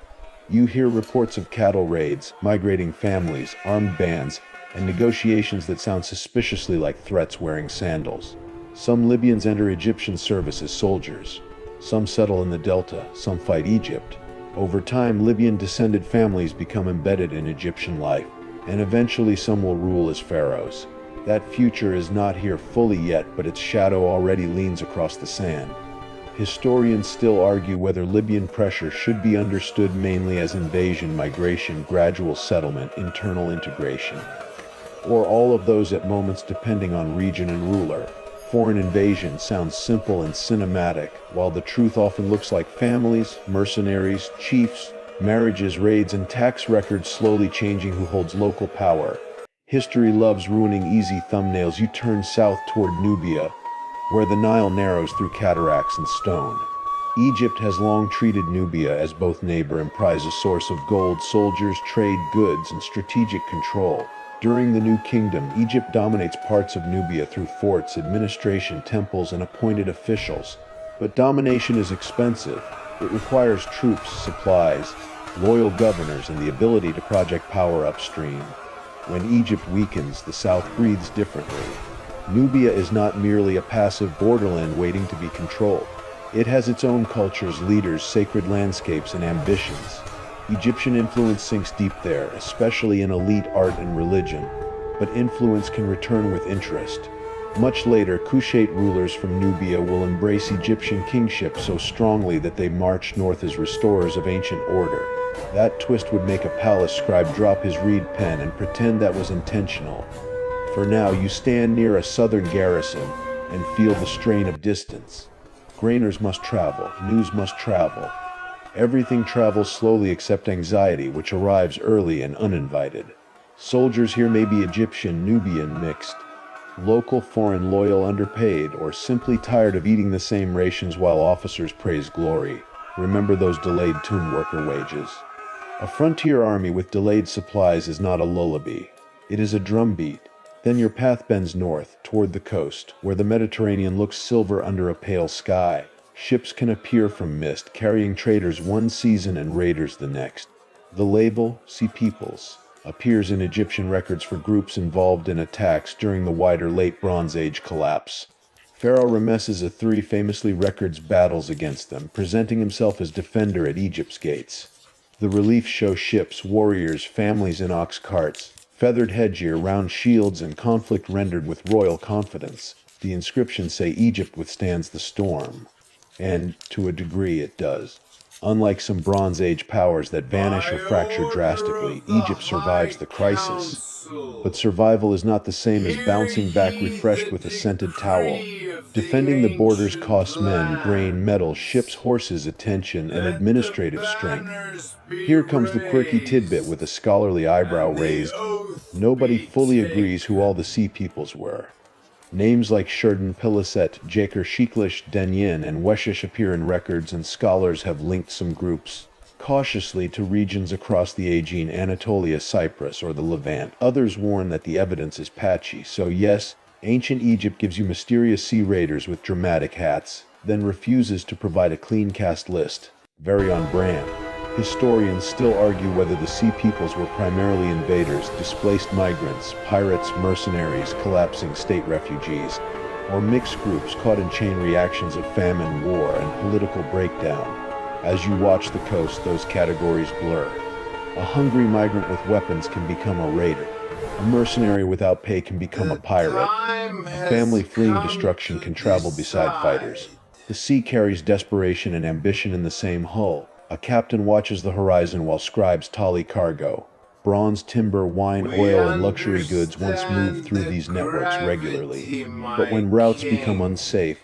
you hear reports of cattle raids, migrating families, armed bands, and negotiations that sound suspiciously like threats wearing sandals. Some Libyans enter Egyptian service as soldiers. Some settle in the Delta, some fight Egypt. Over time, Libyan-descended families become embedded in Egyptian life, and eventually some will rule as pharaohs. That future is not here fully yet, but its shadow already leans across the sand. Historians still argue whether Libyan pressure should be understood mainly as invasion, migration, gradual settlement, internal integration, or all of those at moments depending on region and ruler. Foreign invasion sounds simple and cinematic, while the truth often looks like families, mercenaries, chiefs, marriages, raids, and tax records slowly changing who holds local power. History loves ruining easy thumbnails. You turn south toward Nubia, where the Nile narrows through cataracts and stone. Egypt has long treated Nubia as both neighbor and prize, a source of gold, soldiers, trade, goods, and strategic control. During the New Kingdom, Egypt dominates parts of Nubia through forts, administration, temples, and appointed officials. But domination is expensive. It requires troops, supplies, loyal governors, and the ability to project power upstream. When Egypt weakens, the south breathes differently. Nubia is not merely a passive borderland waiting to be controlled. It has its own cultures, leaders, sacred landscapes, and ambitions. Egyptian influence sinks deep there, especially in elite art and religion, but influence can return with interest. Much later, Kushite rulers from Nubia will embrace Egyptian kingship so strongly that they march north as restorers of ancient order. That twist would make a palace scribe drop his reed pen and pretend that was intentional. For now, you stand near a southern garrison and feel the strain of distance. Grainers must travel, news must travel. Everything travels slowly except anxiety, which arrives early and uninvited. Soldiers here may be Egyptian, Nubian, mixed, local, foreign, loyal, underpaid, or simply tired of eating the same rations while officers praise glory. Remember those delayed tomb worker wages. A frontier army with delayed supplies is not a lullaby. It is a drumbeat. Then your path bends north, toward the coast, where the Mediterranean looks silver under a pale sky. Ships can appear from mist, carrying traders one season and raiders the next. The label, Sea Peoples, appears in Egyptian records for groups involved in attacks during the wider Late Bronze Age collapse. Pharaoh Ramesses III famously records battles against them, presenting himself as defender at Egypt's gates. The reliefs show ships, warriors, families in ox carts, feathered headgear, round shields, and conflict rendered with royal confidence. The inscriptions say Egypt withstands the storm. And, to a degree, it does. Unlike some Bronze Age powers that vanish or fracture drastically, Egypt survives the crisis. But survival is not the same as bouncing back refreshed with a scented towel. Defending the borders costs men, grain, metal, ships, horses, attention, and administrative strength. Here comes the quirky tidbit with a scholarly eyebrow raised. Nobody fully agrees who all the Sea Peoples were. Names like Shurden, Pilaset, Jaker, Shiklish, Denyen, and Weshish appear in records, and scholars have linked some groups cautiously to regions across the Aegean, Anatolia, Cyprus, or the Levant. Others warn that the evidence is patchy. So yes, ancient Egypt gives you mysterious sea raiders with dramatic hats, then refuses to provide a clean cast list. Very on brand. Historians still argue whether the Sea Peoples were primarily invaders, displaced migrants, pirates, mercenaries, collapsing state refugees, or mixed groups caught in chain reactions of famine, war, and political breakdown. As you watch the coast, those categories blur. A hungry migrant with weapons can become a raider. A mercenary without pay can become a pirate. A family fleeing destruction can travel beside fighters. The sea carries desperation and ambition in the same hull. A captain watches the horizon while scribes tally cargo. Bronze, timber, wine, oil, and luxury goods once moved through these networks regularly. But when routes become unsafe,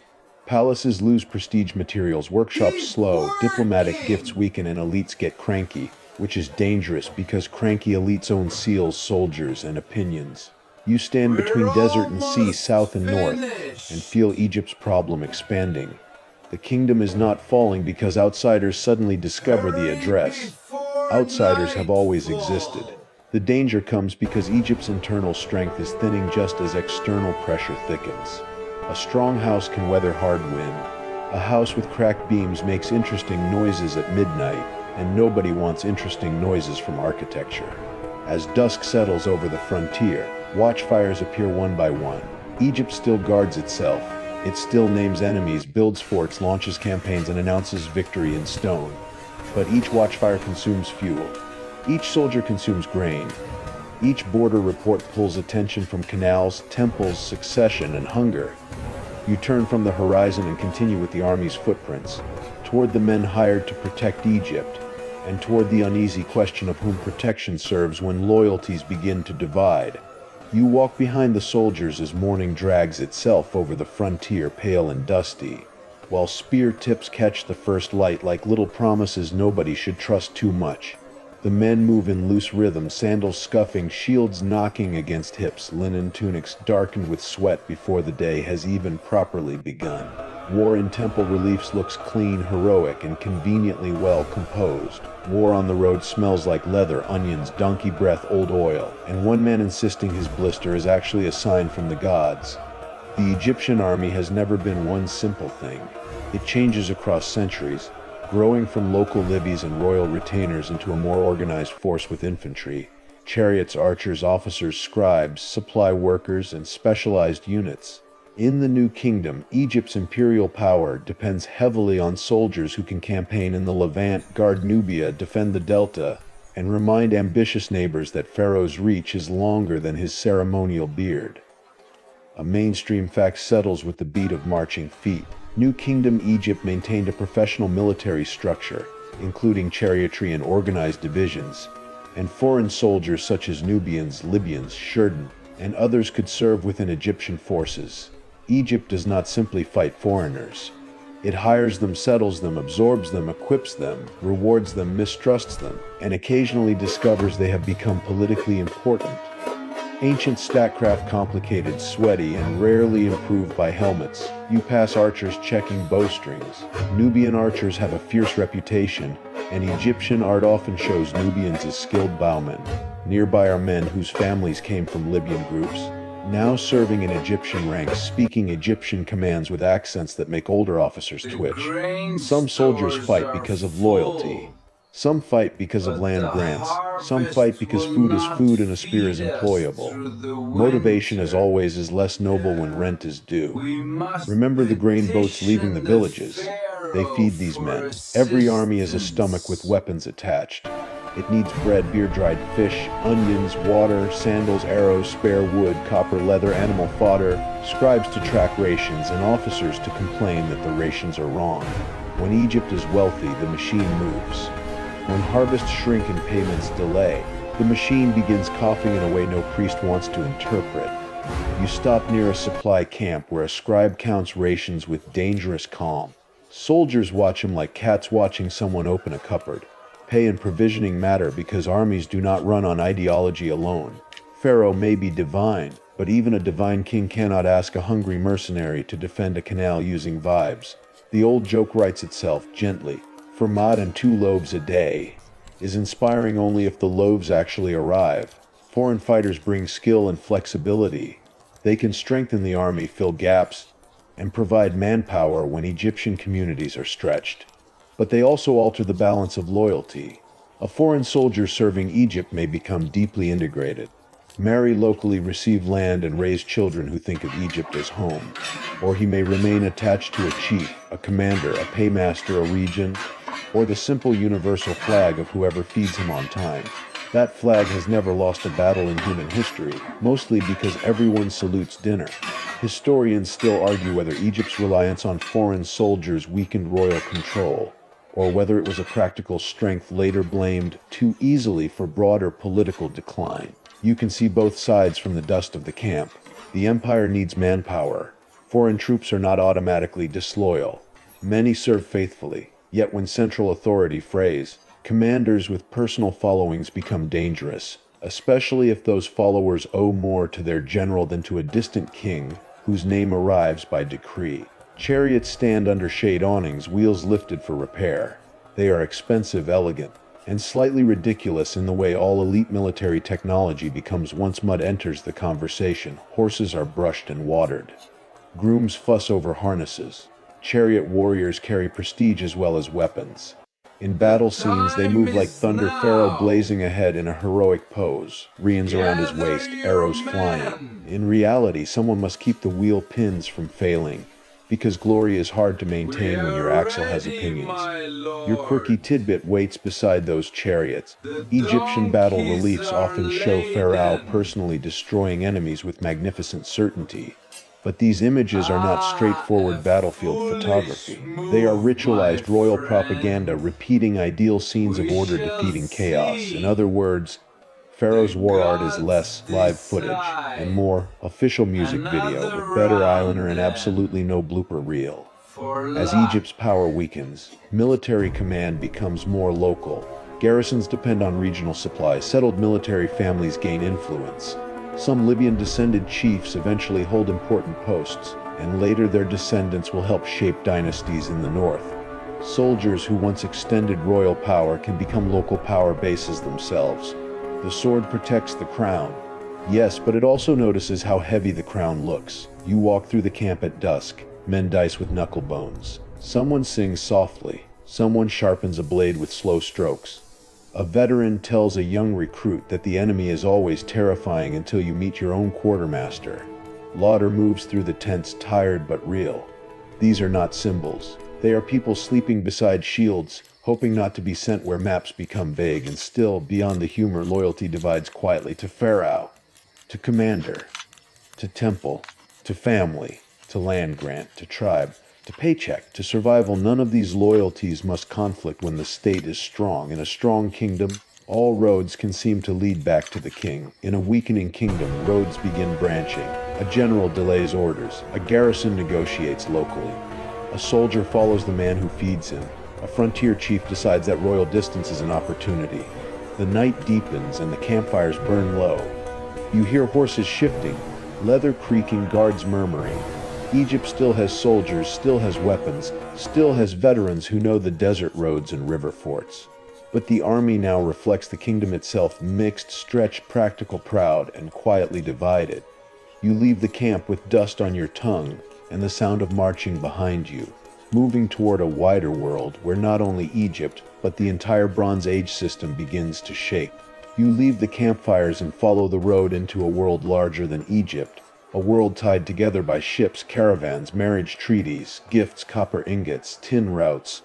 palaces lose prestige materials, workshops slow, diplomatic gifts weaken, and elites get cranky, which is dangerous because cranky elites own seals, soldiers, and opinions. You stand between desert and sea, south and north, and feel Egypt's problem expanding. The kingdom is not falling because outsiders suddenly discover the address. Outsiders have always existed. The danger comes because Egypt's internal strength is thinning just as external pressure thickens. A strong house can weather hard wind. A house with cracked beams makes interesting noises at midnight, and nobody wants interesting noises from architecture. As dusk settles over the frontier, watchfires appear one by one. Egypt still guards itself. It still names enemies, builds forts, launches campaigns, and announces victory in stone. But each watchfire consumes fuel. Each soldier consumes grain. Each border report pulls attention from canals, temples, succession, and hunger. You turn from the horizon and continue with the army's footprints, toward the men hired to protect Egypt, and toward the uneasy question of whom protection serves when loyalties begin to divide. You walk behind the soldiers as morning drags itself over the frontier, pale and dusty, while spear tips catch the first light like little promises nobody should trust too much. The men move in loose rhythm, sandals scuffing, shields knocking against hips, linen tunics darkened with sweat before the day has even properly begun. War in temple reliefs looks clean, heroic, and conveniently well composed. War on the road smells like leather, onions, donkey breath, old oil, and one man insisting his blister is actually a sign from the gods. The Egyptian army has never been one simple thing. It changes across centuries, growing from local levies and royal retainers into a more organized force with infantry, chariots, archers, officers, scribes, supply workers, and specialized units. In the New Kingdom, Egypt's imperial power depends heavily on soldiers who can campaign in the Levant, guard Nubia, defend the Delta, and remind ambitious neighbors that Pharaoh's reach is longer than his ceremonial beard. A mainstream fact settles with the beat of marching feet. New Kingdom Egypt maintained a professional military structure, including chariotry and organized divisions, and foreign soldiers such as Nubians, Libyans, Shurden, and others could serve within Egyptian forces. Egypt does not simply fight foreigners. It hires them, settles them, absorbs them, equips them, rewards them, mistrusts them, and occasionally discovers they have become politically important. Ancient statcraft, complicated, sweaty, and rarely improved by helmets. You pass archers checking bowstrings. Nubian archers have a fierce reputation, and Egyptian art often shows Nubians as skilled bowmen. Nearby are men whose families came from Libyan groups, now serving in Egyptian ranks, speaking Egyptian commands with accents that make older officers twitch. Some soldiers fight because of loyalty. Some fight because of land grants. Some fight because food is food and a spear is employable. Motivation, as always, is less noble when rent is due. Remember the grain boats leaving the villages. They feed these men. Every army is a stomach with weapons attached. It needs bread, beer-dried fish, onions, water, sandals, arrows, spare wood, copper, leather, animal fodder, scribes to track rations, and officers to complain that the rations are wrong. When Egypt is wealthy, the machine moves. When harvests shrink and payments delay, the machine begins coughing in a way no priest wants to interpret. You stop near a supply camp where a scribe counts rations with dangerous calm. Soldiers watch him like cats watching someone open a cupboard. Pay and provisioning matter because armies do not run on ideology alone. Pharaoh may be divine, but even a divine king cannot ask a hungry mercenary to defend a canal using vibes. The old joke writes itself gently. For Mad and 2 loaves a day is inspiring only if the loaves actually arrive. Foreign fighters bring skill and flexibility. They can strengthen the army, fill gaps, and provide manpower when Egyptian communities are stretched. But they also alter the balance of loyalty. A foreign soldier serving Egypt may become deeply integrated, marry locally, receive land, and raise children who think of Egypt as home. Or he may remain attached to a chief, a commander, a paymaster, a region, or the simple universal flag of whoever feeds him on time. That flag has never lost a battle in human history, mostly because everyone salutes dinner. Historians still argue whether Egypt's reliance on foreign soldiers weakened royal control, or whether it was a practical strength later blamed too easily for broader political decline. You can see both sides from the dust of the camp. The empire needs manpower. Foreign troops are not automatically disloyal. Many serve faithfully. Yet when central authority frays, commanders with personal followings become dangerous, especially if those followers owe more to their general than to a distant king whose name arrives by decree. Chariots stand under shade awnings, wheels lifted for repair. They are expensive, elegant, and slightly ridiculous in the way all elite military technology becomes once mud enters the conversation. Horses are brushed and watered. Grooms fuss over harnesses. Chariot warriors carry prestige as well as weapons. In battle scenes, they move like thunder, Pharaoh blazing ahead in a heroic pose, reins around his waist, arrows flying. In reality, someone must keep the wheel pins from failing, because glory is hard to maintain when your axle has opinions. Your quirky tidbit waits beside those chariots. Egyptian battle reliefs often show Pharaoh personally destroying enemies with magnificent certainty. But these images are not straightforward battlefield photography. They are ritualized royal propaganda, repeating ideal scenes of order defeating chaos. In other words, Pharaoh's war art is less live footage and more official music video with better eyeliner and absolutely no blooper reel. As Egypt's power weakens, military command becomes more local. Garrisons depend on regional supplies. Settled military families gain influence. Some Libyan-descended chiefs eventually hold important posts, and later their descendants will help shape dynasties in the north. Soldiers who once extended royal power can become local power bases themselves. The sword protects the crown. Yes, but it also notices how heavy the crown looks. You walk through the camp at dusk. Men dice with knuckle bones. Someone sings softly. Someone sharpens a blade with slow strokes. A veteran tells a young recruit that the enemy is always terrifying until you meet your own quartermaster. Lauder moves through the tents, tired but real. These are not symbols. They are people sleeping beside shields, hoping not to be sent where maps become vague, and still, beyond the humor, loyalty divides quietly to pharaoh, to commander, to temple, to family, to land grant, to tribe, to paycheck, to survival. None of these loyalties must conflict when the state is strong. In a strong kingdom, all roads can seem to lead back to the king. In a weakening kingdom, roads begin branching. A general delays orders. A garrison negotiates locally. A soldier follows the man who feeds him. A frontier chief decides that royal distance is an opportunity. The night deepens and the campfires burn low. You hear horses shifting, leather creaking, guards murmuring. Egypt still has soldiers, still has weapons, still has veterans who know the desert roads and river forts. But the army now reflects the kingdom itself, mixed, stretched, practical, proud, and quietly divided. You leave the camp with dust on your tongue and the sound of marching behind you, moving toward a wider world where not only Egypt, but the entire Bronze Age system begins to shake. You leave the campfires and follow the road into a world larger than Egypt, a world tied together by ships, caravans, marriage treaties, gifts, copper ingots, tin routes,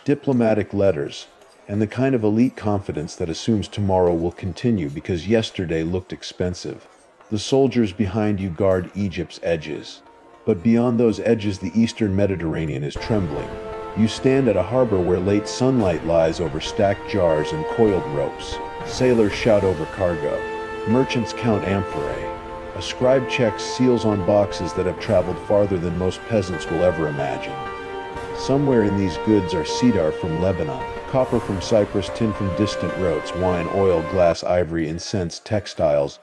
diplomatic letters, and the kind of elite confidence that assumes tomorrow will continue because yesterday looked expensive. The soldiers behind you guard Egypt's edges. But beyond those edges, the eastern Mediterranean is trembling. You stand at a harbor where late sunlight lies over stacked jars and coiled ropes. Sailors shout over cargo. Merchants count amphorae. A scribe checks seals on boxes that have traveled farther than most peasants will ever imagine. Somewhere in these goods are cedar from Lebanon, copper from Cyprus, tin from distant roads, wine, oil, glass, ivory, incense, textiles,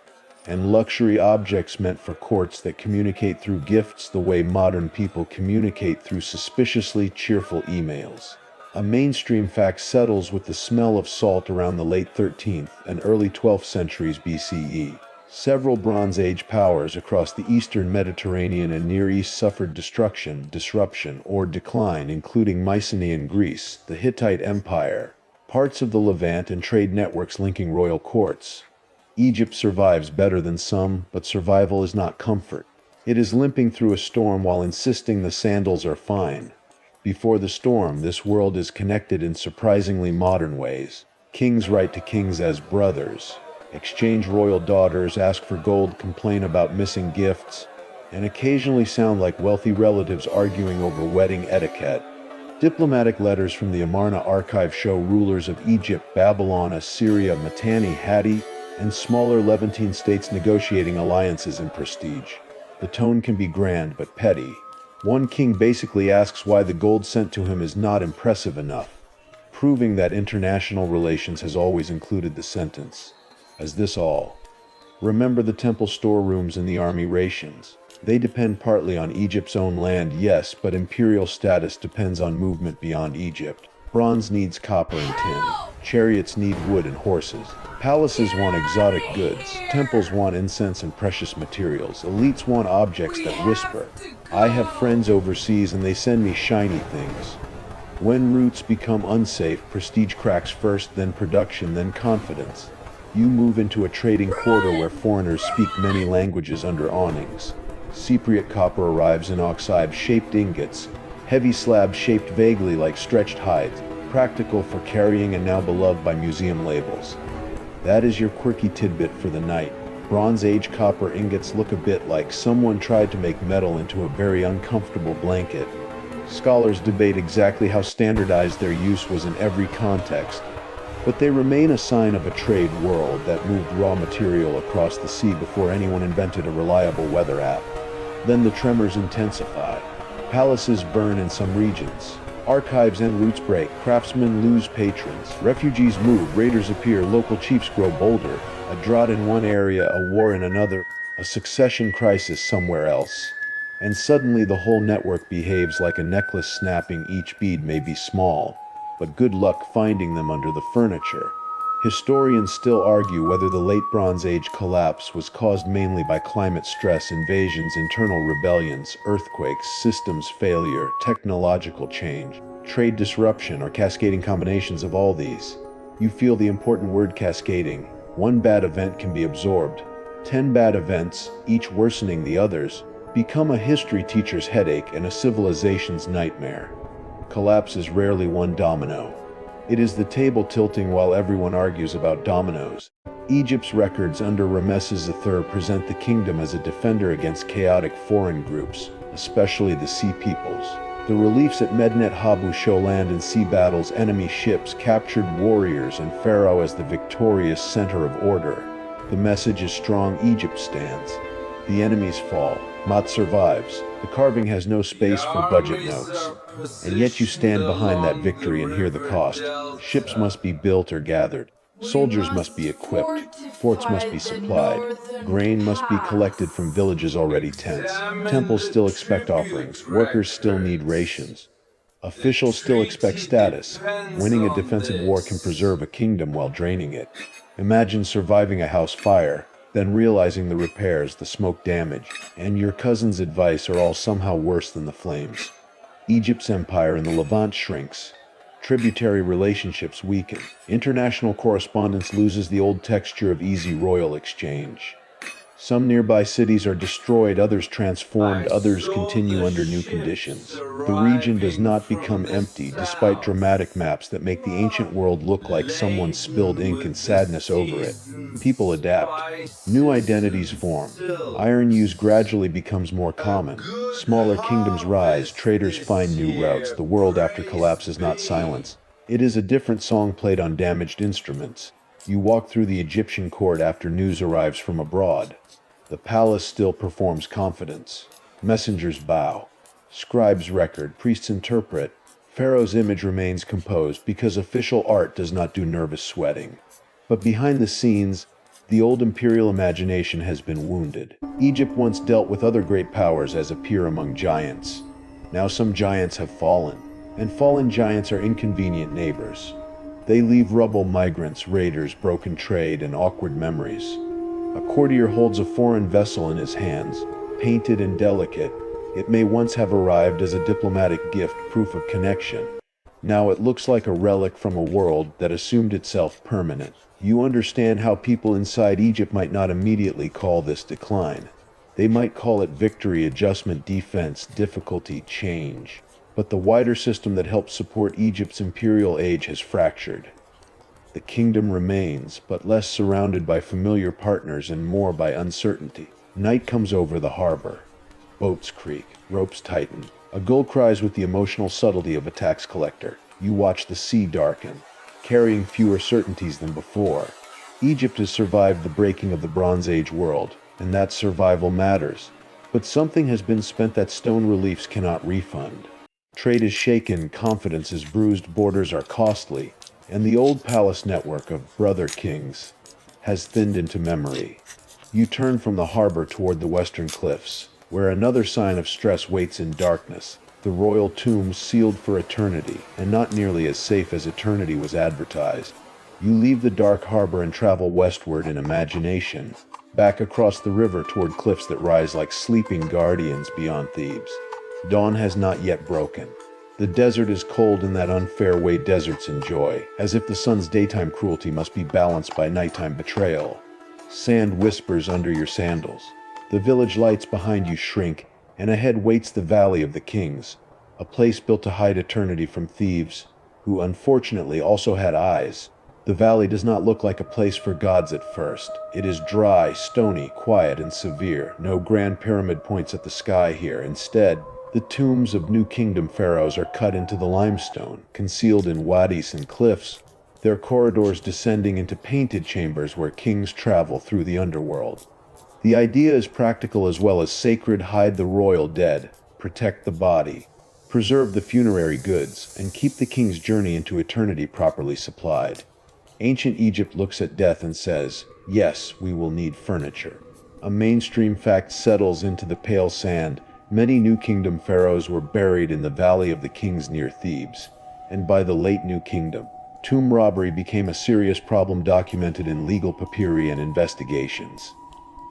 and luxury objects meant for courts that communicate through gifts the way modern people communicate through suspiciously cheerful emails. A mainstream fact settles with the smell of salt around the late 13th and early 12th centuries BCE. Several Bronze Age powers across the eastern Mediterranean and Near East suffered destruction, disruption, or decline, including Mycenaean Greece, the Hittite Empire, parts of the Levant, and trade networks linking royal courts. Egypt survives better than some, but survival is not comfort. It is limping through a storm while insisting the sandals are fine. Before the storm, this world is connected in surprisingly modern ways. Kings write to kings as brothers, exchange royal daughters, ask for gold, complain about missing gifts, and occasionally sound like wealthy relatives arguing over wedding etiquette. Diplomatic letters from the Amarna archive show rulers of Egypt, Babylon, Assyria, Mitanni, Hatti, and smaller Levantine states negotiating alliances and prestige. The tone can be grand but petty. One king basically asks why the gold sent to him is not impressive enough, proving that international relations has always included the sentence, "Is this all?" Remember the temple storerooms and the army rations. They depend partly on Egypt's own land, yes, but imperial status depends on movement beyond Egypt. Bronze needs copper and tin. Chariots need wood and horses. Palaces want exotic goods. Temples want incense and precious materials. Elites want objects that whisper. I have friends overseas and they send me shiny things. When routes become unsafe, prestige cracks first, then production, then confidence. You move into a trading quarter where foreigners speak many languages under awnings. Cypriot copper arrives in oxide-shaped ingots, heavy slabs shaped vaguely like stretched hides, practical for carrying and now beloved by museum labels. That is your quirky tidbit for the night. Bronze Age copper ingots look a bit like someone tried to make metal into a very uncomfortable blanket. Scholars debate exactly how standardized their use was in every context, but they remain a sign of a trade world that moved raw material across the sea before anyone invented a reliable weather app. Then the tremors intensify. Palaces burn in some regions. Archives and routes break. Craftsmen lose patrons. Refugees move. Raiders appear. Local chiefs grow bolder. A drought in one area, a war in another, a succession crisis somewhere else. And suddenly the whole network behaves like a necklace snapping. Each bead may be small, but good luck finding them under the furniture. Historians still argue whether the late Bronze Age collapse was caused mainly by climate stress, invasions, internal rebellions, earthquakes, systems failure, technological change, trade disruption, or cascading combinations of all these. You feel the important word cascading. One bad event can be absorbed. 10 bad events, each worsening the others, become a history teacher's headache and a civilization's nightmare. Collapse is rarely one domino. It is the table tilting while everyone argues about dominoes. Egypt's records under Ramesses III present the kingdom as a defender against chaotic foreign groups, especially the Sea Peoples. The reliefs at Medinet Habu show land and sea battles, enemy ships, captured warriors, and Pharaoh as the victorious center of order. The message is strong: Egypt stands. The enemies fall. Mot survives. The carving has no space for budget notes. And yet you stand behind that victory and hear the cost. Ships must be built or gathered. Soldiers must be equipped. Forts must be supplied. Grain must be collected from villages already tense. Temples still expect offerings. Workers still need rations. Officials still expect status. Winning a defensive war can preserve a kingdom while draining it. Imagine surviving a house fire, then realizing the repairs, the smoke damage, and your cousin's advice are all somehow worse than the flames. Egypt's empire in the Levant shrinks. Tributary relationships weaken. International correspondence loses the old texture of easy royal exchange. Some nearby cities are destroyed, others transformed, others continue under new conditions. The region does not become empty despite dramatic maps that make the ancient world look like someone spilled ink and sadness over it. People adapt. New identities form. Iron use gradually becomes more common. Smaller kingdoms rise, traders find new routes. The world after collapse is not silence. It is a different song played on damaged instruments. You walk through the Egyptian court after news arrives from abroad. The palace still performs confidence. Messengers bow. Scribes record, priests interpret. Pharaoh's image remains composed because official art does not do nervous sweating. But behind the scenes, the old imperial imagination has been wounded. Egypt once dealt with other great powers as a peer among giants. Now some giants have fallen, and fallen giants are inconvenient neighbors. They leave rubble, migrants, raiders, broken trade, and awkward memories. A courtier holds a foreign vessel in his hands, painted and delicate. It may once have arrived as a diplomatic gift, proof of connection. Now it looks like a relic from a world that assumed itself permanent. You understand how people inside Egypt might not immediately call this decline. They might call it victory, adjustment, defense, difficulty, change. But the wider system that helped support Egypt's imperial age has fractured. The kingdom remains, but less surrounded by familiar partners and more by uncertainty. Night comes over the harbor. Boats creak, ropes tighten. A gull cries with the emotional subtlety of a tax collector. You watch the sea darken, carrying fewer certainties than before. Egypt has survived the breaking of the Bronze Age world, and that survival matters. But something has been spent that stone reliefs cannot refund. Trade is shaken, confidence is bruised, borders are costly, and the old palace network of brother kings has thinned into memory. You turn from the harbor toward the western cliffs, where another sign of stress waits in darkness. The royal tombs sealed for eternity, and not nearly as safe as eternity was advertised. You leave the dark harbor and travel westward in imagination, back across the river toward cliffs that rise like sleeping guardians beyond Thebes. Dawn has not yet broken. The desert is cold in that unfair way deserts enjoy, as if the sun's daytime cruelty must be balanced by nighttime betrayal. Sand whispers under your sandals. The village lights behind you shrink, and ahead waits the Valley of the Kings, a place built to hide eternity from thieves, who unfortunately also had eyes. The valley does not look like a place for gods at first. It is dry, stony, quiet, and severe. No grand pyramid points at the sky here. Instead, the tombs of New Kingdom pharaohs are cut into the limestone, concealed in wadis and cliffs, their corridors descending into painted chambers where kings travel through the underworld. The idea is practical as well as sacred: hide the royal dead, protect the body, preserve the funerary goods, and keep the king's journey into eternity properly supplied. Ancient Egypt looks at death and says, yes, we will need furniture. A mainstream fact settles into the pale sand. Many New Kingdom pharaohs were buried in the Valley of the Kings near Thebes, and by the late New Kingdom, tomb robbery became a serious problem documented in legal papyri and investigations.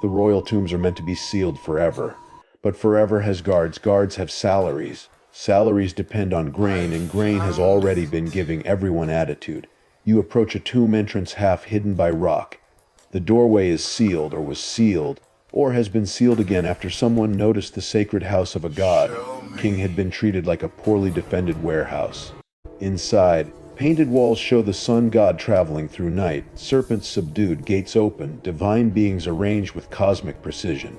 The royal tombs are meant to be sealed forever, but forever has guards. Guards have salaries. Salaries depend on grain, and grain has already been giving everyone attitude. You approach a tomb entrance half hidden by rock. The doorway is sealed, or was sealed, or has been sealed again after someone noticed the sacred house of a god. King had been treated like a poorly defended warehouse. Inside, painted walls show the sun god traveling through night, serpents subdued, gates open, divine beings arranged with cosmic precision.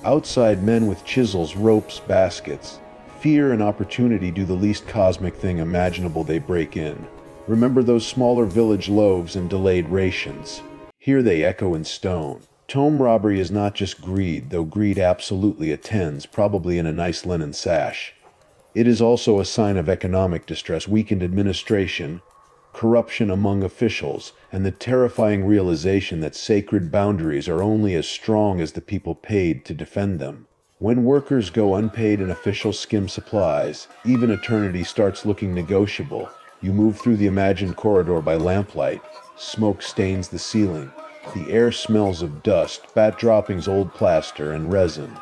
Outside, men with chisels, ropes, baskets. Fear and opportunity do the least cosmic thing imaginable. They break in. Remember those smaller village loaves and delayed rations. Here they echo in stone. Tomb robbery is not just greed, though greed absolutely attends, probably in a nice linen sash. It is also a sign of economic distress, weakened administration, corruption among officials, and the terrifying realization that sacred boundaries are only as strong as the people paid to defend them. When workers go unpaid and officials skim supplies, even eternity starts looking negotiable. You move through the imagined corridor by lamplight. Smoke stains the ceiling. The air smells of dust, bat droppings, old plaster, and resin.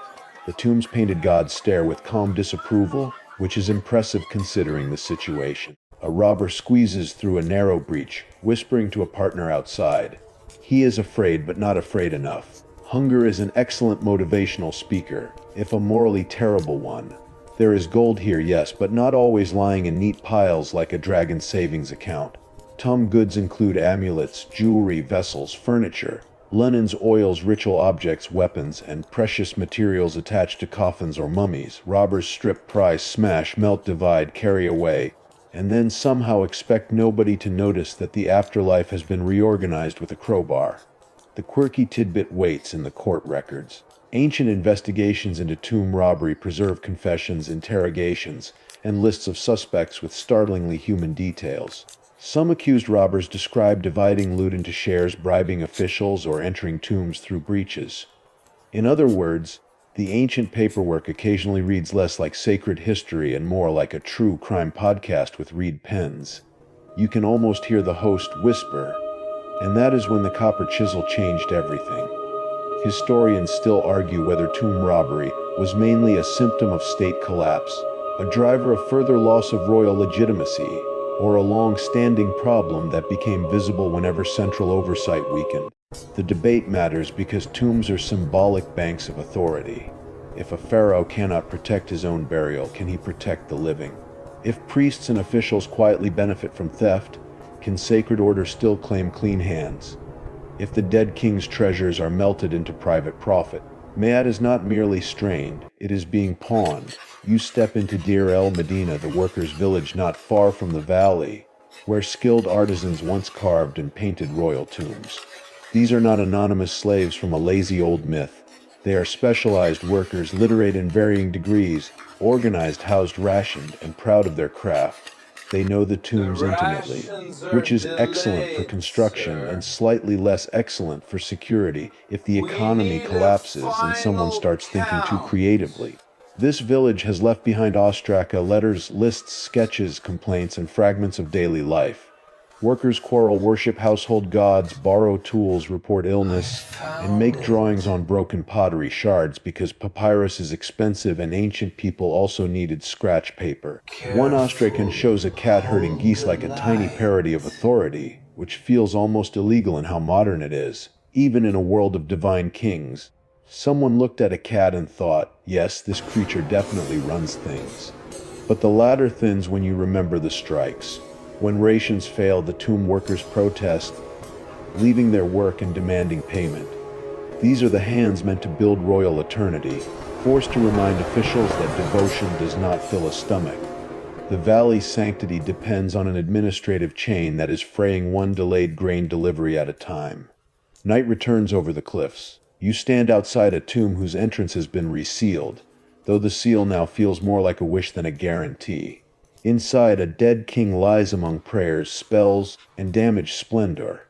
The tomb's painted gods stare with calm disapproval, which is impressive considering the situation. A robber squeezes through a narrow breach, whispering to a partner outside. He is afraid, but not afraid enough. Hunger is an excellent motivational speaker, if a morally terrible one. There is gold here, yes, but not always lying in neat piles like a dragon's savings account. Tomb goods include amulets, jewelry, vessels, furniture, linens, oils, ritual objects, weapons, and precious materials attached to coffins or mummies. Robbers strip, pry, smash, melt, divide, carry away, and then somehow expect nobody to notice that the afterlife has been reorganized with a crowbar. The quirky tidbit waits in the court records. Ancient investigations into tomb robbery preserve confessions, interrogations, and lists of suspects with startlingly human details. Some accused robbers describe dividing loot into shares, bribing officials, or entering tombs through breaches. In other words, the ancient paperwork occasionally reads less like sacred history and more like a true crime podcast with reed pens. You can almost hear the host whisper, and that is when the copper chisel changed everything. Historians still argue whether tomb robbery was mainly a symptom of state collapse, a driver of further loss of royal legitimacy, or a long-standing problem that became visible whenever central oversight weakened. The debate matters because tombs are symbolic banks of authority. If a pharaoh cannot protect his own burial, can he protect the living? If priests and officials quietly benefit from theft, can sacred order still claim clean hands? If the dead king's treasures are melted into private profit, Maat is not merely strained, it is being pawned. You step into Deir el Medina, the workers' village not far from the valley, where skilled artisans once carved and painted royal tombs. These are not anonymous slaves from a lazy old myth. They are specialized workers, literate in varying degrees, organized, housed, rationed, and proud of their craft. They know the tombs intimately, which is excellent for construction and slightly less excellent for security if the economy collapses and someone starts thinking too creatively. This village has left behind ostraca, letters, lists, sketches, complaints, and fragments of daily life. Workers quarrel, worship household gods, borrow tools, report illness, and make drawings on broken pottery shards because papyrus is expensive and ancient people also needed scratch paper. One ostracan shows a cat herding geese like a tiny parody of authority, which feels almost illegal in how modern it is, even in a world of divine kings. Someone looked at a cat and thought, yes, this creature definitely runs things. But the ladder thins when you remember the strikes. When rations fail, the tomb workers protest, leaving their work and demanding payment. These are the hands meant to build royal eternity, forced to remind officials that devotion does not fill a stomach. The valley's sanctity depends on an administrative chain that is fraying one delayed grain delivery at a time. Night returns over the cliffs. You stand outside a tomb whose entrance has been resealed, though the seal now feels more like a wish than a guarantee. Inside, a dead king lies among prayers, spells, and damaged splendor.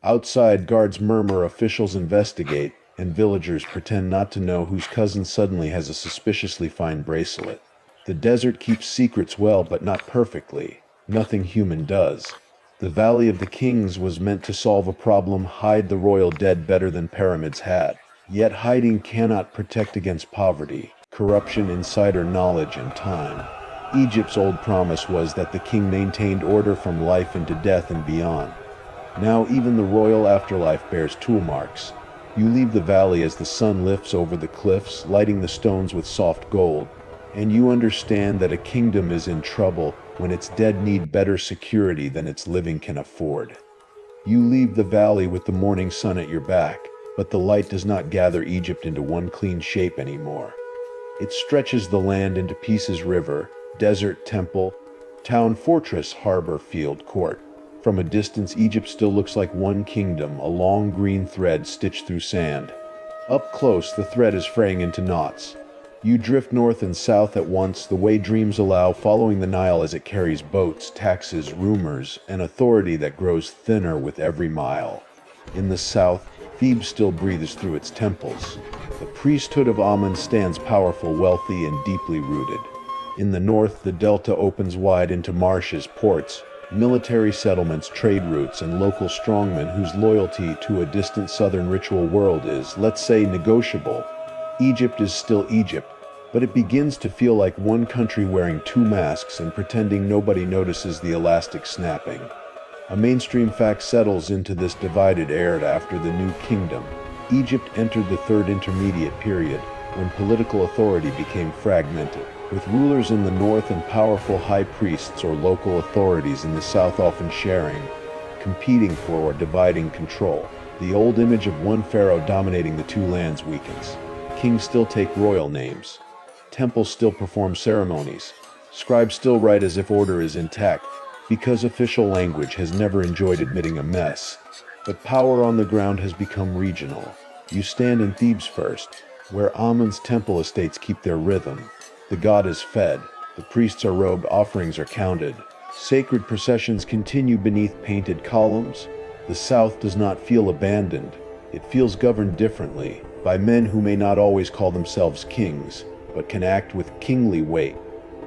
Outside, guards murmur, officials investigate, and villagers pretend not to know whose cousin suddenly has a suspiciously fine bracelet. The desert keeps secrets well, but not perfectly. Nothing human does. The Valley of the Kings was meant to solve a problem, hide the royal dead better than pyramids had. Yet hiding cannot protect against poverty, corruption, insider knowledge, and time. Egypt's old promise was that the king maintained order from life into death and beyond. Now even the royal afterlife bears tool marks. You leave the valley as the sun lifts over the cliffs, lighting the stones with soft gold, and you understand that a kingdom is in trouble when its dead need better security than its living can afford. You leave the valley with the morning sun at your back, but the light does not gather Egypt into one clean shape anymore. It stretches the land into pieces: river, desert, temple, town, fortress, harbor, field, court. From a distance, Egypt still looks like one kingdom, a long green thread stitched through sand. Up close, the thread is fraying into knots. You drift north and south at once, the way dreams allow, following the Nile as it carries boats, taxes, rumors, and authority that grows thinner with every mile. In the south, Thebes still breathes through its temples. The priesthood of Amun stands powerful, wealthy, and deeply rooted. In the north, the delta opens wide into marshes, ports, military settlements, trade routes, and local strongmen whose loyalty to a distant southern ritual world is, let's say, negotiable. Egypt is still Egypt, but it begins to feel like one country wearing two masks and pretending nobody notices the elastic snapping. A mainstream fact settles into this divided era after the New Kingdom. Egypt entered the Third Intermediate Period, when political authority became fragmented, with rulers in the north and powerful high priests or local authorities in the south often sharing, competing for or dividing control. The old image of one pharaoh dominating the two lands weakens. Kings still take royal names. Temples still perform ceremonies. Scribes still write as if order is intact, because official language has never enjoyed admitting a mess. But power on the ground has become regional. You stand in Thebes first, where Amun's temple estates keep their rhythm. The god is fed, the priests are robed, offerings are counted. Sacred processions continue beneath painted columns. The south does not feel abandoned. It feels governed differently, by men who may not always call themselves kings, but can act with kingly weight.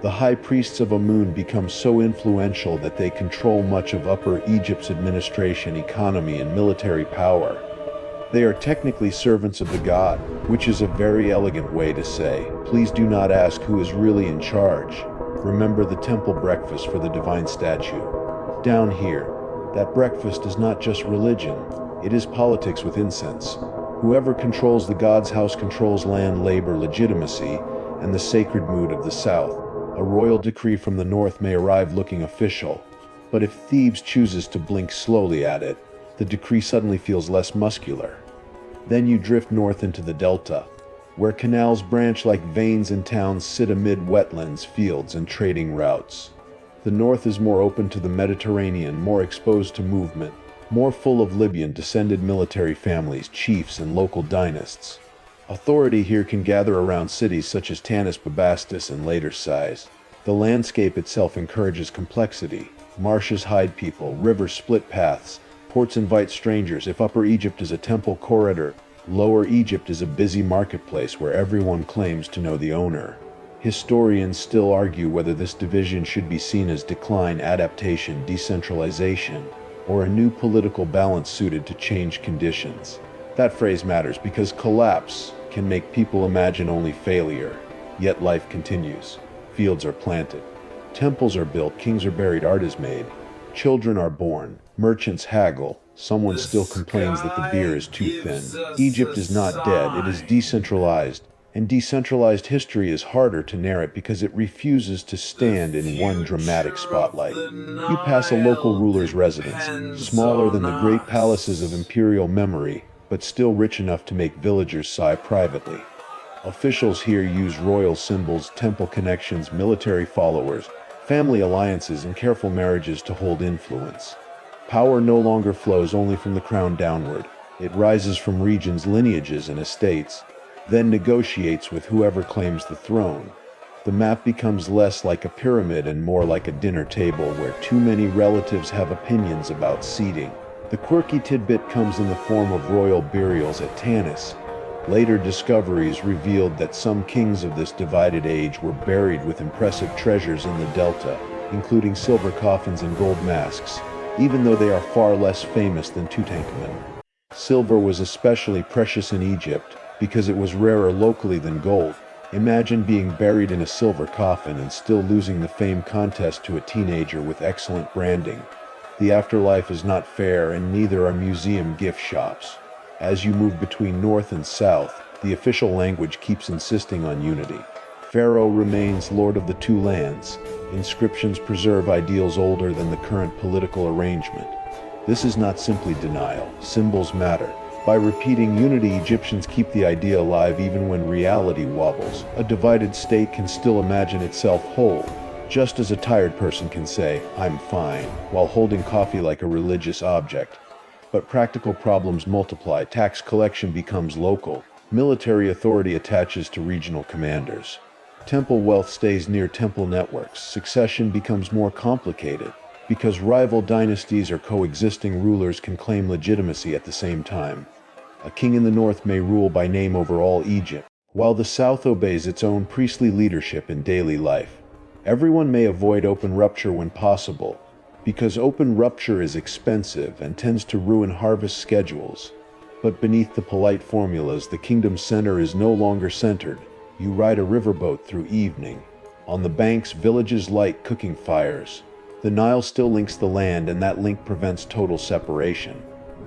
The high priests of Amun become so influential that they control much of Upper Egypt's administration, economy, and military power. They are technically servants of the god, which is a very elegant way to say, please do not ask who is really in charge. Remember the temple breakfast for the divine statue. Down here, that breakfast is not just religion, it is politics with incense. Whoever controls the god's house controls land, labor, legitimacy, and the sacred mood of the south. A royal decree from the north may arrive looking official, but if Thebes chooses to blink slowly at it, the decree suddenly feels less muscular. Then you drift north into the delta, where canals branch like veins and towns sit amid wetlands, fields, and trading routes. The north is more open to the Mediterranean, more exposed to movement, more full of Libyan-descended military families, chiefs, and local dynasts. Authority here can gather around cities such as Tanis, Bubastis, and later Sais. The landscape itself encourages complexity. Marshes hide people, rivers split paths, ports invite strangers. If Upper Egypt is a temple corridor, Lower Egypt is a busy marketplace where everyone claims to know the owner. Historians still argue whether this division should be seen as decline, adaptation, decentralization, or a new political balance suited to change conditions. That phrase matters because collapse can make people imagine only failure, yet life continues. Fields are planted, temples are built, kings are buried, art is made, children are born, merchants haggle, someone still complains that the beer is too thin. Egypt is not dead, it is decentralized, and decentralized history is harder to narrate because it refuses to stand in one dramatic spotlight. You pass a local ruler's residence, smaller than the great palaces of imperial memory, but still rich enough to make villagers sigh privately. Officials here use royal symbols, temple connections, military followers, family alliances, and careful marriages to hold influence. Power no longer flows only from the crown downward. It rises from regions, lineages, and estates, then negotiates with whoever claims the throne. The map becomes less like a pyramid and more like a dinner table where too many relatives have opinions about seating. The quirky tidbit comes in the form of royal burials at Tanis. Later discoveries revealed that some kings of this divided age were buried with impressive treasures in the delta, including silver coffins and gold masks, even though they are far less famous than Tutankhamun. Silver was especially precious in Egypt because it was rarer locally than gold. Imagine being buried in a silver coffin and still losing the fame contest to a teenager with excellent branding. The afterlife is not fair, and neither are museum gift shops. As you move between north and south, the official language keeps insisting on unity. Pharaoh remains lord of the two lands. Inscriptions preserve ideals older than the current political arrangement. This is not simply denial. Symbols matter. By repeating unity, Egyptians keep the idea alive even when reality wobbles. A divided state can still imagine itself whole. just as a tired person can say, "I'm fine," while holding coffee like a religious object. But practical problems multiply, tax collection becomes local, military authority attaches to regional commanders. Temple wealth stays near temple networks, succession becomes more complicated, because rival dynasties or coexisting rulers can claim legitimacy at the same time. A king in the north may rule by name over all Egypt, while the south obeys its own priestly leadership in daily life. Everyone may avoid open rupture when possible, because open rupture is expensive and tends to ruin harvest schedules. But beneath the polite formulas, the kingdom's center is no longer centered. You ride a riverboat through evening. On the banks, villages light cooking fires. The Nile still links the land, and that link prevents total separation.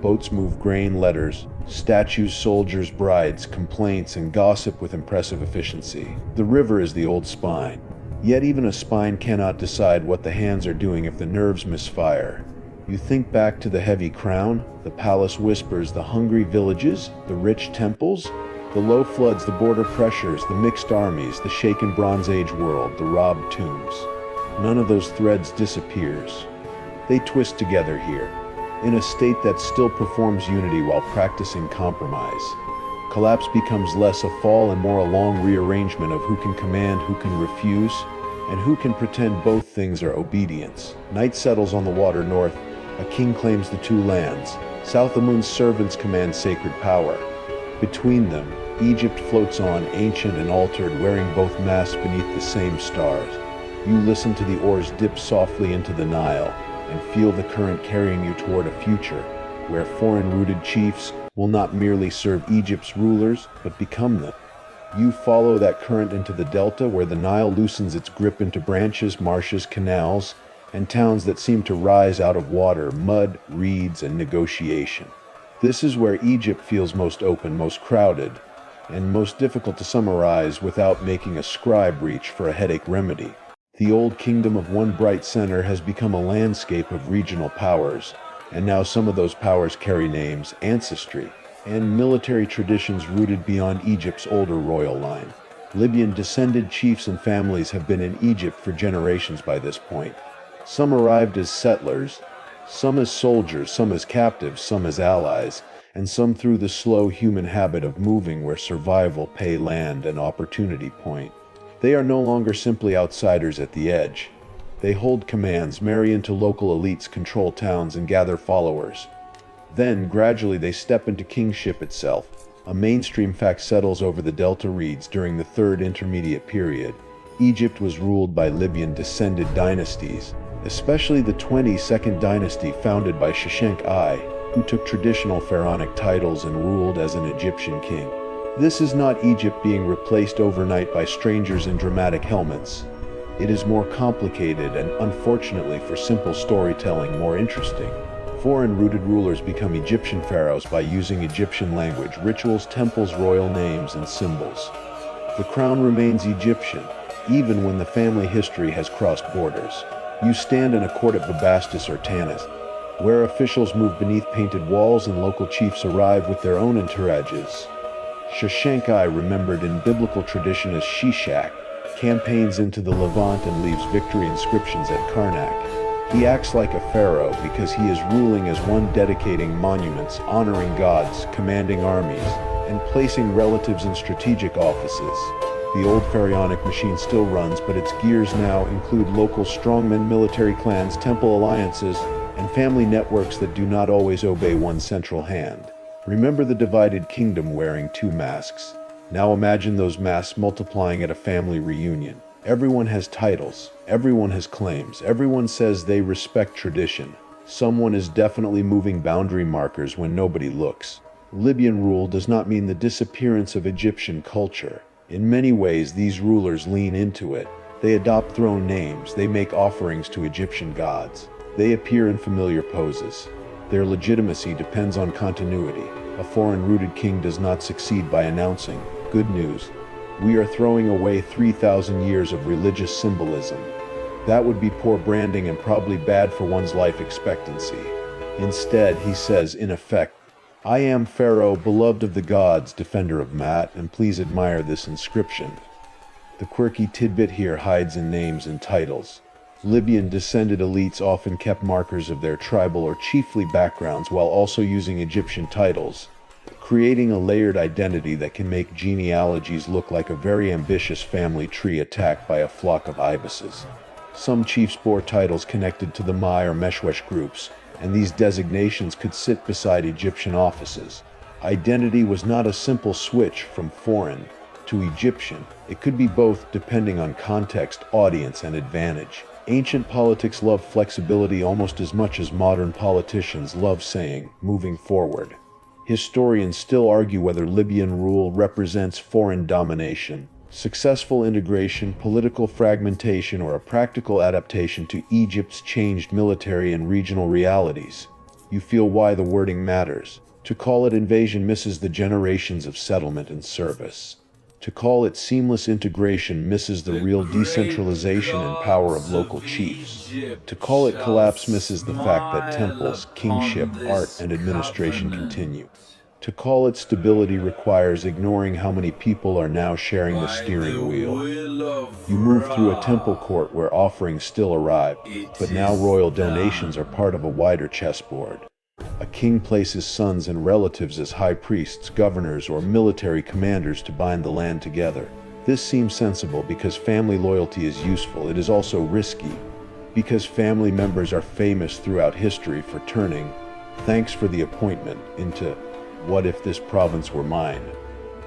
Boats move grain, letters, statues, soldiers, brides, complaints, and gossip with impressive efficiency. The river is the old spine. Yet even a spine cannot decide what the hands are doing if the nerves misfire. You think back to the heavy crown, the palace whispers, the hungry villages, the rich temples, the low floods, the border pressures, the mixed armies, the shaken Bronze Age world, the robbed tombs. None of those threads disappears. They twist together here, in a state that still performs unity while practicing compromise. Collapse becomes less a fall and more a long rearrangement of who can command, who can refuse, and who can pretend both things are obedience. Night settles on the water north. A king claims the two lands. South, the moon's servants command sacred power. Between them, Egypt floats on, ancient and altered, wearing both masks beneath the same stars. You listen to the oars dip softly into the Nile, and feel the current carrying you toward a future where foreign-rooted chiefs will not merely serve Egypt's rulers, but become them. You follow that current into the delta, where the Nile loosens its grip into branches, marshes, canals, and towns that seem to rise out of water, mud, reeds, and negotiation. This is where Egypt feels most open, most crowded, and most difficult to summarize without making a scribe reach for a headache remedy. The old kingdom of one bright center has become a landscape of regional powers, and now some of those powers carry names, ancestry, and military traditions rooted beyond Egypt's older royal line. Libyan-descended chiefs and families have been in Egypt for generations by this point. Some arrived as settlers, some as soldiers, some as captives, some as allies, and some through the slow human habit of moving where survival, pay, land, and opportunity point. They are no longer simply outsiders at the edge. They hold commands, marry into local elites, control towns, and gather followers. Then, gradually, they step into kingship itself. A mainstream fact settles over the Delta reads during the Third Intermediate Period. Egypt was ruled by Libyan-descended dynasties, especially the 22nd dynasty founded by Shoshenq I, who took traditional pharaonic titles and ruled as an Egyptian king. This is not Egypt being replaced overnight by strangers in dramatic helmets. It is more complicated and, unfortunately for simple storytelling, more interesting. Foreign-rooted rulers become Egyptian pharaohs by using Egyptian language, rituals, temples, royal names, and symbols. The crown remains Egyptian, even when the family history has crossed borders. You stand in a court at Bubastis or Tanis, where officials move beneath painted walls and local chiefs arrive with their own entourages. Shoshenq I, remembered in biblical tradition as Shishak, campaigns into the Levant and leaves victory inscriptions at Karnak. He acts like a pharaoh because he is ruling as one, dedicating monuments, honoring gods, commanding armies, and placing relatives in strategic offices. The old pharaonic machine still runs, but its gears now include local strongmen, military clans, temple alliances, and family networks that do not always obey one central hand. Remember the divided kingdom wearing two masks. Now imagine those masks multiplying at a family reunion. Everyone has titles, everyone has claims, everyone says they respect tradition. Someone is definitely moving boundary markers when nobody looks. Libyan rule does not mean the disappearance of Egyptian culture. In many ways, these rulers lean into it. They adopt throne names, they make offerings to Egyptian gods. They appear in familiar poses. Their legitimacy depends on continuity. A foreign-rooted king does not succeed by announcing, "Good news, we are throwing away 3,000 years of religious symbolism." That would be poor branding and probably bad for one's life expectancy. Instead, he says, in effect, "I am Pharaoh, beloved of the gods, defender of Maat, and please admire this inscription." The quirky tidbit here hides in names and titles. Libyan descended elites often kept markers of their tribal or chiefly backgrounds while also using Egyptian titles, creating a layered identity that can make genealogies look like a very ambitious family tree attacked by a flock of ibises. Some chiefs bore titles connected to the Mai or Meshwesh groups, and these designations could sit beside Egyptian offices. Identity was not a simple switch from foreign to Egyptian. It could be both depending on context, audience, and advantage. Ancient politics loved flexibility almost as much as modern politicians love saying, moving forward. Historians still argue whether Libyan rule represents foreign domination, successful integration, political fragmentation, or a practical adaptation to Egypt's changed military and regional realities. You feel why the wording matters. To call it invasion misses the generations of settlement and service. To call it seamless integration misses the real decentralization and power of local chiefs. To call it collapse misses the fact that temples, kingship, art, and administration continue. To call it stability requires ignoring how many people are now sharing the steering wheel. You move through a temple court where offerings still arrive, but now royal donations are part of a wider chessboard. A king places sons and relatives as high priests, governors, or military commanders to bind the land together. This seems sensible because family loyalty is useful. It is also risky because family members are famous throughout history for turning "thanks for the appointment" into "what if this province were mine?"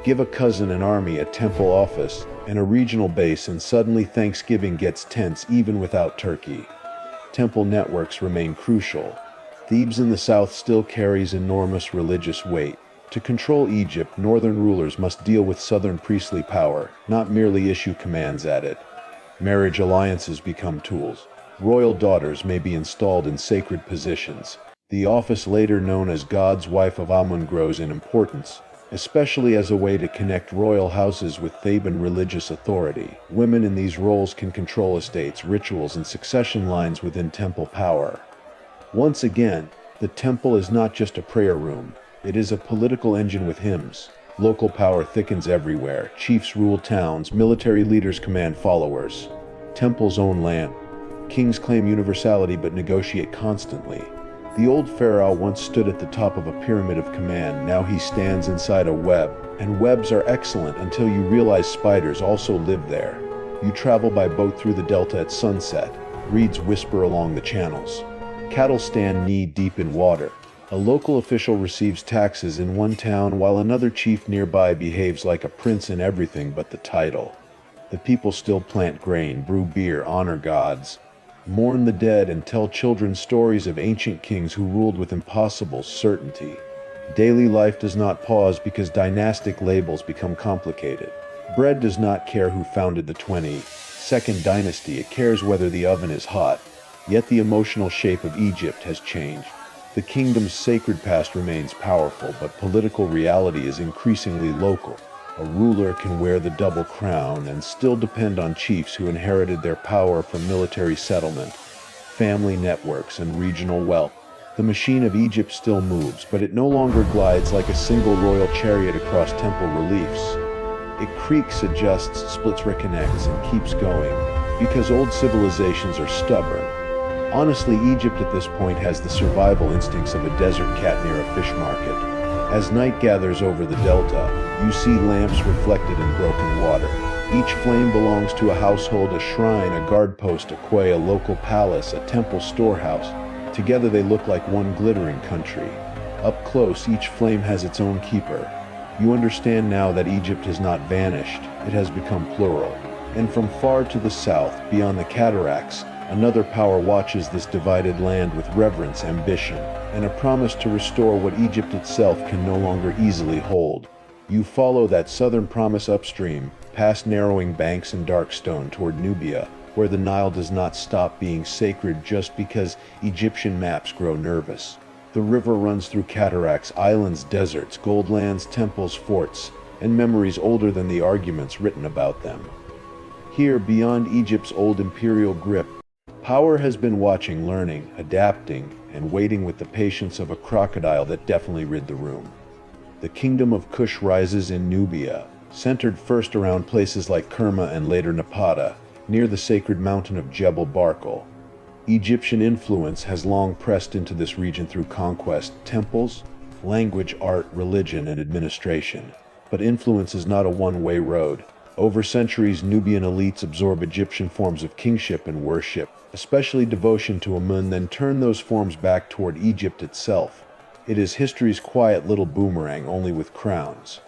Give a cousin an army, a temple office, and a regional base, and suddenly Thanksgiving gets tense even without turkey. Temple networks remain crucial. Thebes in the south still carries enormous religious weight. To control Egypt, northern rulers must deal with southern priestly power, not merely issue commands at it. Marriage alliances become tools. Royal daughters may be installed in sacred positions. The office, later known as God's wife of Amun, grows in importance, especially as a way to connect royal houses with Theban religious authority. Women in these roles can control estates, rituals, and succession lines within temple power. Once again, the temple is not just a prayer room. It is a political engine with hymns. Local power thickens everywhere. Chiefs rule towns, military leaders command followers. Temples own land. Kings claim universality but negotiate constantly. The old pharaoh once stood at the top of a pyramid of command. Now he stands inside a web. And webs are excellent until you realize spiders also live there. You travel by boat through the delta at sunset. Reeds whisper along the channels. Cattle stand knee-deep in water. A local official receives taxes in one town while another chief nearby behaves like a prince in everything but the title. The people still plant grain, brew beer, honor gods, mourn the dead, and tell children stories of ancient kings who ruled with impossible certainty. Daily life does not pause because dynastic labels become complicated. Bread does not care who founded the 22nd dynasty, it cares whether the oven is hot. Yet the emotional shape of Egypt has changed. The kingdom's sacred past remains powerful, but political reality is increasingly local. A ruler can wear the double crown and still depend on chiefs who inherited their power from military settlement, family networks, and regional wealth. The machine of Egypt still moves, but it no longer glides like a single royal chariot across temple reliefs. It creaks, adjusts, splits, reconnects, and keeps going, because old civilizations are stubborn. Honestly, Egypt at this point has the survival instincts of a desert cat near a fish market. As night gathers over the delta, you see lamps reflected in broken water. Each flame belongs to a household, a shrine, a guard post, a quay, a local palace, a temple storehouse. Together they look like one glittering country. Up close, each flame has its own keeper. You understand now that Egypt has not vanished, it has become plural. And from far to the south, beyond the cataracts, another power watches this divided land with reverence, ambition, and a promise to restore what Egypt itself can no longer easily hold. You follow that southern promise upstream, past narrowing banks and dark stone toward Nubia, where the Nile does not stop being sacred just because Egyptian maps grow nervous. The river runs through cataracts, islands, deserts, goldlands, temples, forts, and memories older than the arguments written about them. Here, beyond Egypt's old imperial grip, power has been watching, learning, adapting, and waiting with the patience of a crocodile that definitely rid the room. The kingdom of Kush rises in Nubia, centered first around places like Kerma and later Napata, near the sacred mountain of Jebel Barkal. Egyptian influence has long pressed into this region through conquest, temples, language, art, religion, and administration. But influence is not a one-way road. Over centuries, Nubian elites absorb Egyptian forms of kingship and worship, especially devotion to Amun, then turn those forms back toward Egypt itself. It is history's quiet little boomerang, only with crowns.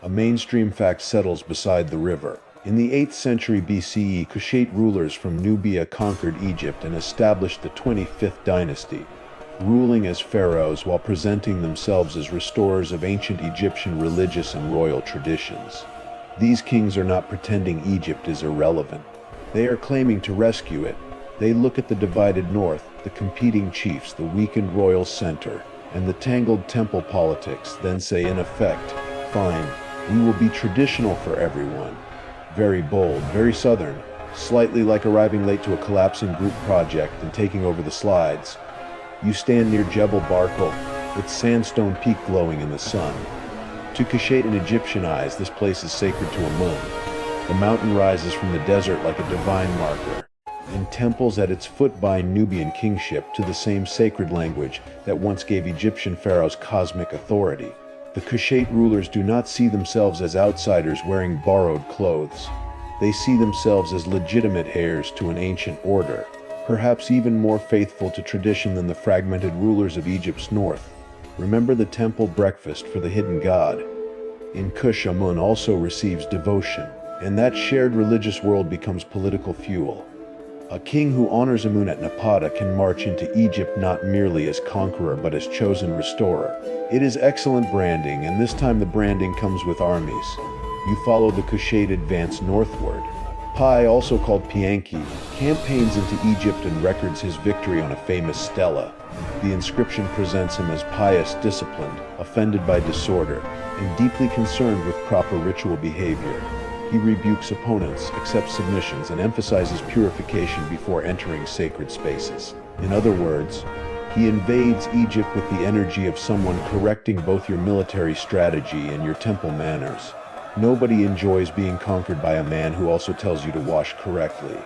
A mainstream fact settles beside the river. In the 8th century BCE, Kushite rulers from Nubia conquered Egypt and established the 25th dynasty, ruling as pharaohs while presenting themselves as restorers of ancient Egyptian religious and royal traditions. These kings are not pretending Egypt is irrelevant. They are claiming to rescue it. They look at the divided north, the competing chiefs, the weakened royal center, and the tangled temple politics, then say in effect, "Fine, we will be traditional for everyone." Very bold, very southern, slightly like arriving late to a collapsing group project and taking over the slides. You stand near Jebel Barkal, its sandstone peak glowing in the sun. To Kushite and Egyptian eyes, this place is sacred to Amun. The mountain rises from the desert like a divine marker, and temples at its foot bind Nubian kingship to the same sacred language that once gave Egyptian pharaohs cosmic authority. The Kushite rulers do not see themselves as outsiders wearing borrowed clothes. They see themselves as legitimate heirs to an ancient order, perhaps even more faithful to tradition than the fragmented rulers of Egypt's north. Remember the temple breakfast for the hidden god. In Kush, Amun also receives devotion, and that shared religious world becomes political fuel. A king who honors Amun at Napata can march into Egypt not merely as conqueror but as chosen restorer. It is excellent branding, and this time the branding comes with armies. You follow the Kushite advance northward. Pi, also called Pianki, campaigns into Egypt and records his victory on a famous stela. The inscription presents him as pious, disciplined, offended by disorder, and deeply concerned with proper ritual behavior. He rebukes opponents, accepts submissions, and emphasizes purification before entering sacred spaces. In other words, he invades Egypt with the energy of someone correcting both your military strategy and your temple manners. Nobody enjoys being conquered by a man who also tells you to wash correctly.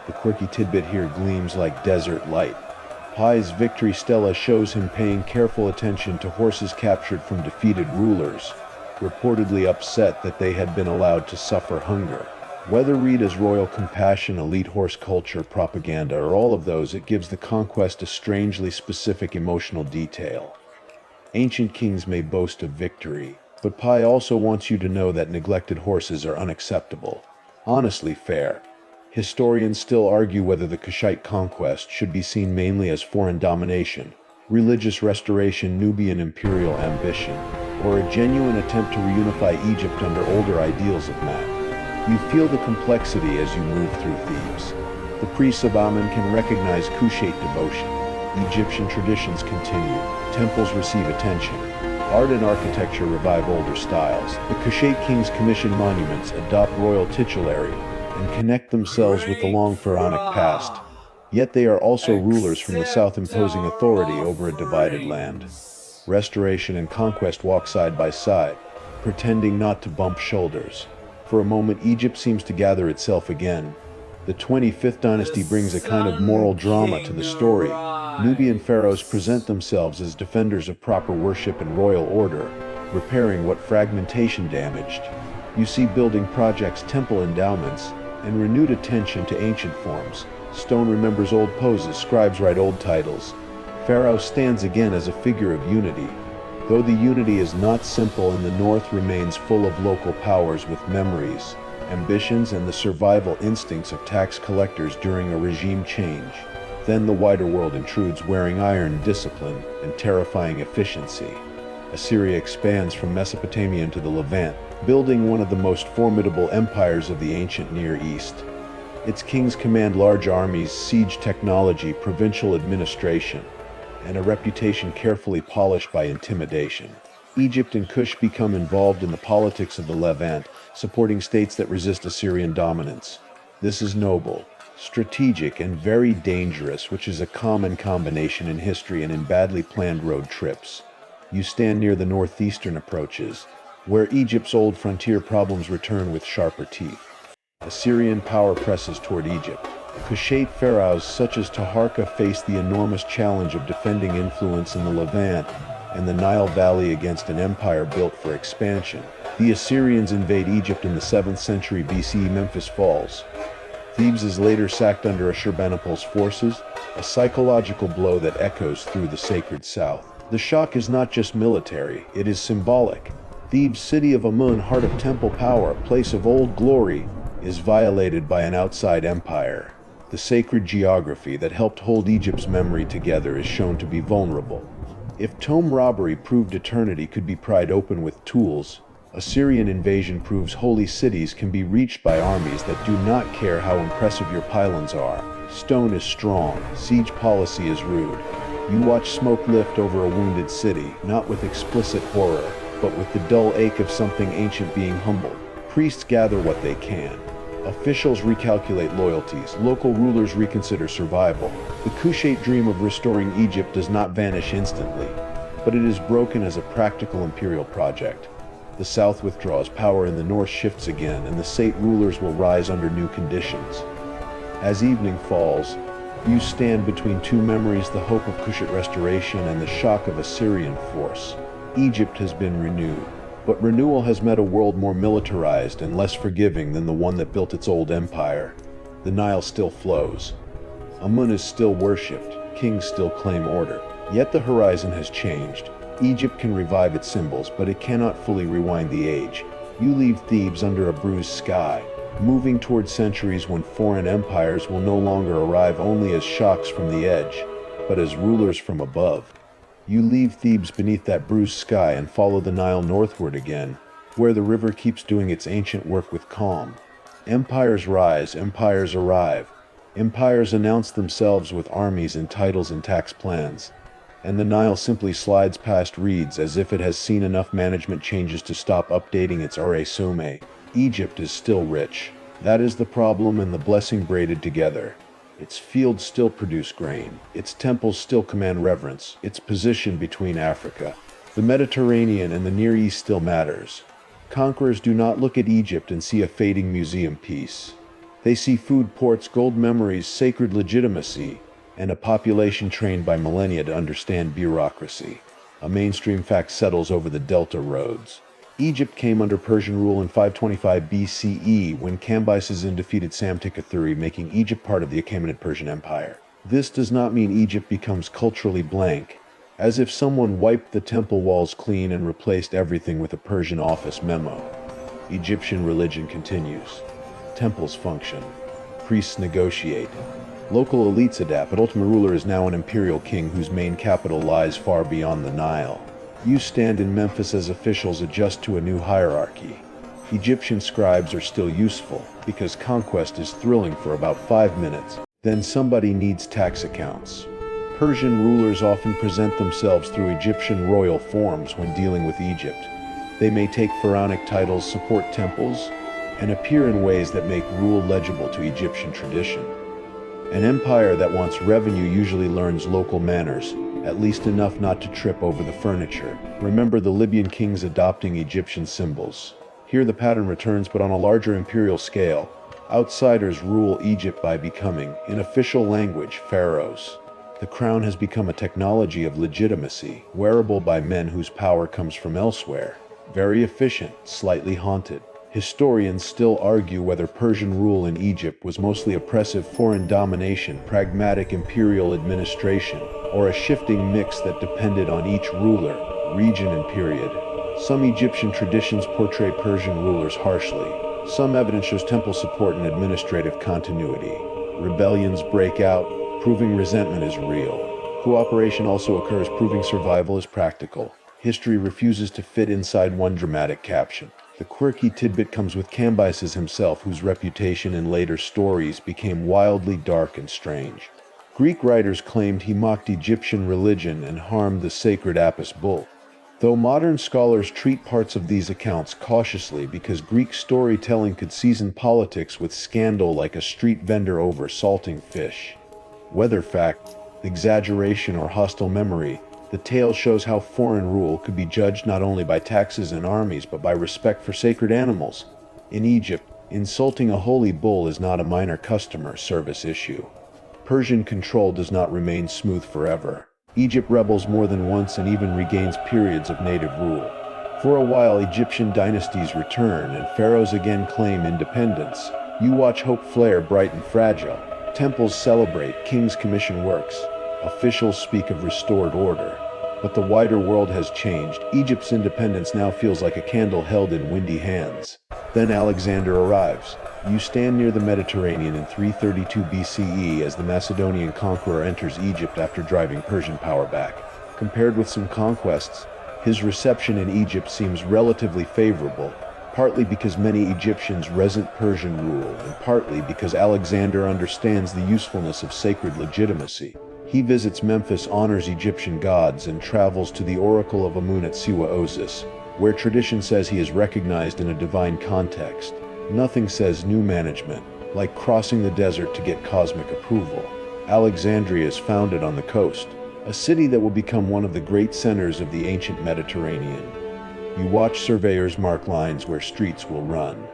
The quirky tidbit here gleams like desert light. Pi's victory stela shows him paying careful attention to horses captured from defeated rulers, reportedly upset that they had been allowed to suffer hunger. Whether read as royal compassion, elite horse culture, propaganda, or all of those, it gives the conquest a strangely specific emotional detail. Ancient kings may boast of victory, but Pi also wants you to know that neglected horses are unacceptable. Honestly fair. Historians still argue whether the Kushite conquest should be seen mainly as foreign domination, religious restoration, Nubian imperial ambition, or a genuine attempt to reunify Egypt under older ideals of Maat. You feel the complexity as you move through Thebes. The priests of Amun can recognize Kushite devotion. Egyptian traditions continue. Temples receive attention. Art and architecture revive older styles. The Kushite kings commission monuments, adopt royal titulary, and connect themselves with the long pharaonic past. Yet they are also rulers from the south imposing authority over a divided land. Restoration and conquest walk side by side, pretending not to bump shoulders. For a moment, Egypt seems to gather itself again. The 25th dynasty brings a kind of moral drama to the story. Nubian pharaohs present themselves as defenders of proper worship and royal order, repairing what fragmentation damaged. You see building projects, temple endowments, and renewed attention to ancient forms. Stone remembers old poses, scribes write old titles. Pharaoh stands again as a figure of unity. Though the unity is not simple and the north remains full of local powers with memories, ambitions, and the survival instincts of tax collectors during a regime change, then the wider world intrudes, wearing iron discipline and terrifying efficiency. Assyria expands from Mesopotamia into the Levant, building one of the most formidable empires of the ancient Near East. Its kings command large armies, siege technology, provincial administration, and a reputation carefully polished by intimidation. Egypt and Kush become involved in the politics of the Levant, supporting states that resist Assyrian dominance. This is noble, strategic, and very dangerous, which is a common combination in history and in badly planned road trips. You stand near the northeastern approaches, where Egypt's old frontier problems return with sharper teeth. Assyrian power presses toward Egypt. Kushite pharaohs such as Taharka face the enormous challenge of defending influence in the Levant and the Nile Valley against an empire built for expansion. The Assyrians invade Egypt in the 7th century BCE. Memphis falls. Thebes is later sacked under Ashurbanipal's forces, a psychological blow that echoes through the sacred south. The shock is not just military, it is symbolic. Thebes, city of Amun, heart of temple power, place of old glory, is violated by an outside empire. The sacred geography that helped hold Egypt's memory together is shown to be vulnerable. If tomb robbery proved eternity could be pried open with tools, Assyrian invasion proves holy cities can be reached by armies that do not care how impressive your pylons are. Stone is strong, siege policy is rude. You watch smoke lift over a wounded city, not with explicit horror, but with the dull ache of something ancient being humbled. Priests gather what they can. Officials recalculate loyalties, local rulers reconsider survival. The Kushite dream of restoring Egypt does not vanish instantly, but it is broken as a practical imperial project. The south withdraws, power in the north shifts again, and the Sate rulers will rise under new conditions. As evening falls, you stand between two memories, the hope of Kushite restoration and the shock of Assyrian force. Egypt has been renewed. But renewal has met a world more militarized and less forgiving than the one that built its old empire. The Nile still flows. Amun is still worshipped. Kings still claim order. Yet the horizon has changed. Egypt can revive its symbols, but it cannot fully rewind the age. You leave Thebes under a bruised sky, moving toward centuries when foreign empires will no longer arrive only as shocks from the edge, but as rulers from above. You leave Thebes beneath that bruised sky and follow the Nile northward again, where the river keeps doing its ancient work with calm. Empires rise, empires arrive. Empires announce themselves with armies and titles and tax plans. And the Nile simply slides past reeds as if it has seen enough management changes to stop updating its resume. Egypt is still rich. That is the problem and the blessing braided together. Its fields still produce grain. Its temples still command reverence. Its position between Africa, the Mediterranean, and the Near East still matters. Conquerors do not look at Egypt and see a fading museum piece. They see food ports, gold memories, sacred legitimacy, and a population trained by millennia to understand bureaucracy. A mainstream fact settles over the delta roads. Egypt came under Persian rule in 525 BCE when Cambyses defeated Samtik-Athuri, making Egypt part of the Achaemenid Persian Empire. This does not mean Egypt becomes culturally blank, as if someone wiped the temple walls clean and replaced everything with a Persian office memo. Egyptian religion continues. Temples function. Priests negotiate. Local elites adapt, but ultimate ruler is now an imperial king whose main capital lies far beyond the Nile. You stand in Memphis as officials adjust to a new hierarchy. Egyptian scribes are still useful, because conquest is thrilling for about 5 minutes. Then somebody needs tax accounts. Persian rulers often present themselves through Egyptian royal forms when dealing with Egypt. They may take pharaonic titles, support temples, and appear in ways that make rule legible to Egyptian tradition. An empire that wants revenue usually learns local manners, at least enough not to trip over the furniture. Remember the Libyan kings adopting Egyptian symbols. Here the pattern returns, but on a larger imperial scale. Outsiders rule Egypt by becoming, in official language, pharaohs. The crown has become a technology of legitimacy, wearable by men whose power comes from elsewhere. Very efficient, slightly haunted. Historians still argue whether Persian rule in Egypt was mostly oppressive foreign domination, pragmatic imperial administration, or a shifting mix that depended on each ruler, region, and period. Some Egyptian traditions portray Persian rulers harshly. Some evidence shows temple support and administrative continuity. Rebellions break out, proving resentment is real. Cooperation also occurs, proving survival is practical. History refuses to fit inside one dramatic caption. The quirky tidbit comes with Cambyses himself, whose reputation in later stories became wildly dark and strange. Greek writers claimed he mocked Egyptian religion and harmed the sacred Apis bull. Though modern scholars treat parts of these accounts cautiously because Greek storytelling could season politics with scandal like a street vendor over salting fish. Whether fact, exaggeration, or hostile memory, The tale shows how foreign rule could be judged not only by taxes and armies, but by respect for sacred animals. In Egypt, insulting a holy bull is not a minor customer service issue. Persian control does not remain smooth forever. Egypt rebels more than once and even regains periods of native rule. For a while, Egyptian dynasties return and pharaohs again claim independence. You watch hope flare bright and fragile. Temples celebrate, kings commission works. Officials speak of restored order. But the wider world has changed. Egypt's independence now feels like a candle held in windy hands. Then Alexander arrives. You stand near the Mediterranean in 332 BCE as the Macedonian conqueror enters Egypt after driving Persian power back. Compared with some conquests, his reception in Egypt seems relatively favorable, partly because many Egyptians resent Persian rule, and partly because Alexander understands the usefulness of sacred legitimacy. He visits Memphis, honors Egyptian gods, and travels to the Oracle of Amun at Siwa-Osis, where tradition says he is recognized in a divine context. Nothing says new management, like crossing the desert to get cosmic approval. Alexandria is founded on the coast, a city that will become one of the great centers of the ancient Mediterranean. You watch surveyors mark lines where streets will run.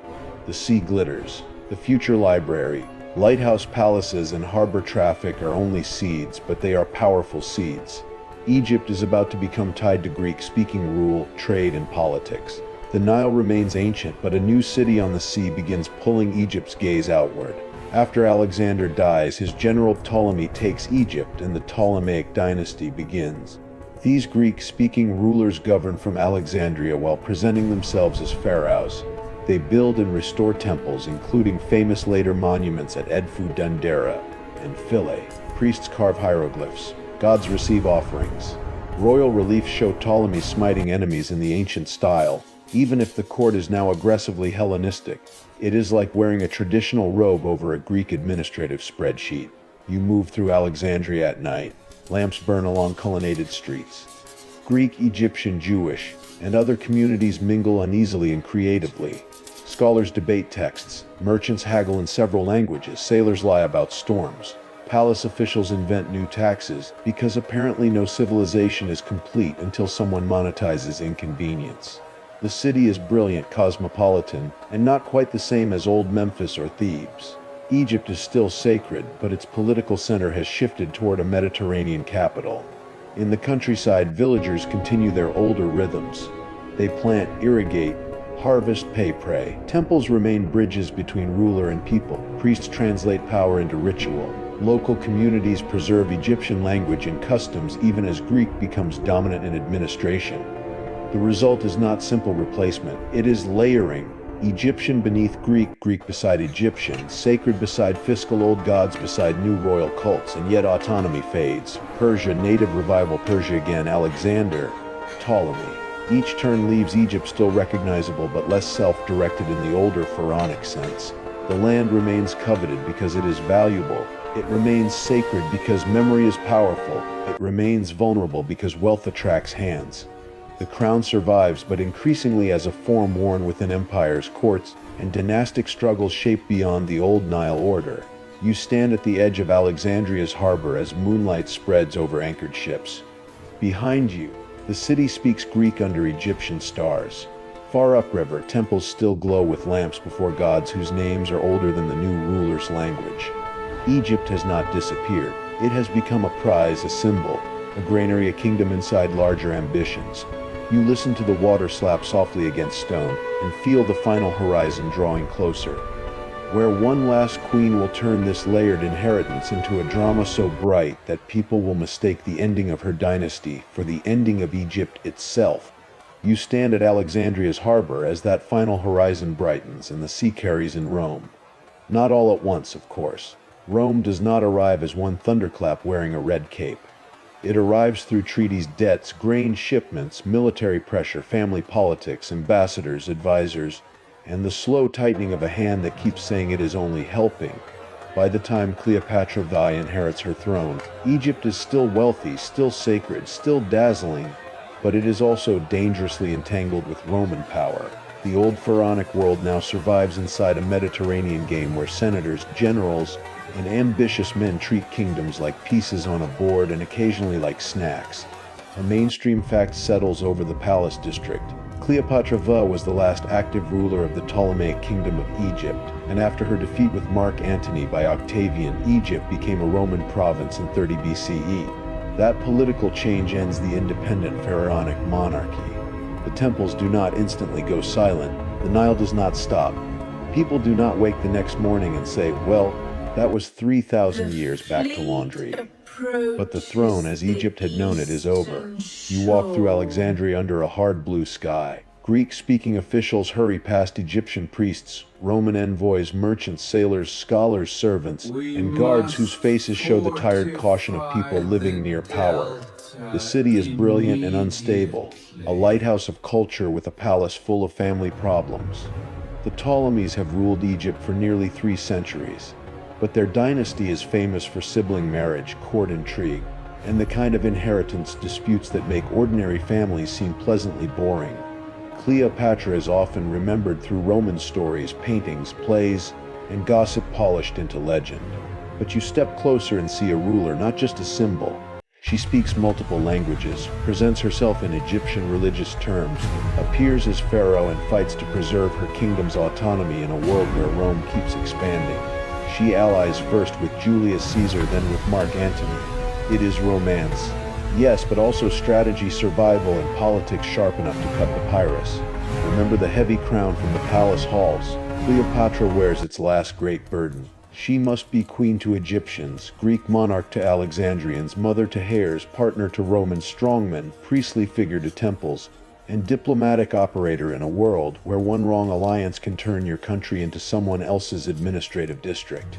The sea glitters. The future library, lighthouse palaces, and harbor traffic are only seeds, but they are powerful seeds. Egypt is about to become tied to Greek-speaking rule, trade, and politics. The Nile remains ancient, but a new city on the sea begins pulling Egypt's gaze outward. After Alexander dies, his general Ptolemy takes Egypt, and the Ptolemaic dynasty begins. These Greek-speaking rulers govern from Alexandria while presenting themselves as pharaohs. They build and restore temples, including famous later monuments at Edfu, Dendera, and Philae. Priests carve hieroglyphs. Gods receive offerings. Royal reliefs show Ptolemy smiting enemies in the ancient style. Even if the court is now aggressively Hellenistic, it is like wearing a traditional robe over a Greek administrative spreadsheet. You move through Alexandria at night. Lamps burn along colonnaded streets. Greek, Egyptian, Jewish, and other communities mingle uneasily and creatively. Scholars debate texts, merchants haggle in several languages, sailors lie about storms. Palace officials invent new taxes, because apparently no civilization is complete until someone monetizes inconvenience. The city is brilliant, cosmopolitan, and not quite the same as old Memphis or Thebes. Egypt is still sacred, but its political center has shifted toward a Mediterranean capital. In the countryside, villagers continue their older rhythms. They plant, irrigate, harvest, pay, pray. Temples remain bridges between ruler and people. Priests translate power into ritual. Local communities preserve Egyptian language and customs even as Greek becomes dominant in administration. The result is not simple replacement, it is layering. Egyptian beneath Greek, Greek beside Egyptian, sacred beside fiscal, old gods beside new royal cults, and yet autonomy fades. Persia, native revival, Persia again, Alexander, Ptolemy. Each turn leaves Egypt still recognizable but less self-directed in the older pharaonic sense. The land remains coveted because it is valuable. It remains sacred because memory is powerful. It remains vulnerable because wealth attracts hands. The crown survives, but increasingly as a form worn within empires, courts, and dynastic struggles shaped beyond the old Nile order. You stand at the edge of Alexandria's harbor as moonlight spreads over anchored ships. Behind you, the city speaks Greek under Egyptian stars. Far upriver, temples still glow with lamps before gods whose names are older than the new ruler's language. Egypt has not disappeared. It has become a prize, a symbol, a granary, a kingdom inside larger ambitions. You listen to the water slap softly against stone and feel the final horizon drawing closer. Where one last queen will turn this layered inheritance into a drama so bright that people will mistake the ending of her dynasty for the ending of Egypt itself. You stand at Alexandria's harbor as that final horizon brightens and the sea carries in Rome. Not all at once, of course. Rome does not arrive as one thunderclap wearing a red cape. It arrives through treaties, debts, grain shipments, military pressure, family politics, ambassadors, advisors, and the slow tightening of a hand that keeps saying it is only helping. By the time Cleopatra VI inherits her throne, Egypt is still wealthy, still sacred, still dazzling, but it is also dangerously entangled with Roman power. The old pharaonic world now survives inside a Mediterranean game where senators, generals, and ambitious men treat kingdoms like pieces on a board and occasionally like snacks. A mainstream fact settles over the palace district. Cleopatra was the last active ruler of the Ptolemaic kingdom of Egypt, and after her defeat with Mark Antony by Octavian, Egypt became a Roman province in 30 BCE. That political change ends the independent pharaonic monarchy. The temples do not instantly go silent. The Nile does not stop. People do not wake the next morning and say, well, that was 3,000 years back to laundry. But the throne, as Egypt had known it, is over. You walk through Alexandria under a hard blue sky. Greek-speaking officials hurry past Egyptian priests, Roman envoys, merchants, sailors, scholars, servants, and guards whose faces show the tired caution of people living near power. The city is brilliant and unstable, a lighthouse of culture with a palace full of family problems. The Ptolemies have ruled Egypt for nearly 3 centuries. But their dynasty is famous for sibling marriage, court intrigue, and the kind of inheritance disputes that make ordinary families seem pleasantly boring. Cleopatra is often remembered through Roman stories, paintings, plays, and gossip polished into legend. But you step closer and see a ruler, not just a symbol. She speaks multiple languages, presents herself in Egyptian religious terms, appears as pharaoh, and fights to preserve her kingdom's autonomy in a world where Rome keeps expanding. She allies first with Julius Caesar, then with Mark Antony. It is romance. Yes, but also strategy, survival, and politics sharp enough to cut the papyrus. Remember the heavy crown from the palace halls. Cleopatra wears its last great burden. She must be queen to Egyptians, Greek monarch to Alexandrians, mother to heirs, partner to Roman strongmen, priestly figure to temples, and diplomatic operator in a world where one wrong alliance can turn your country into someone else's administrative district.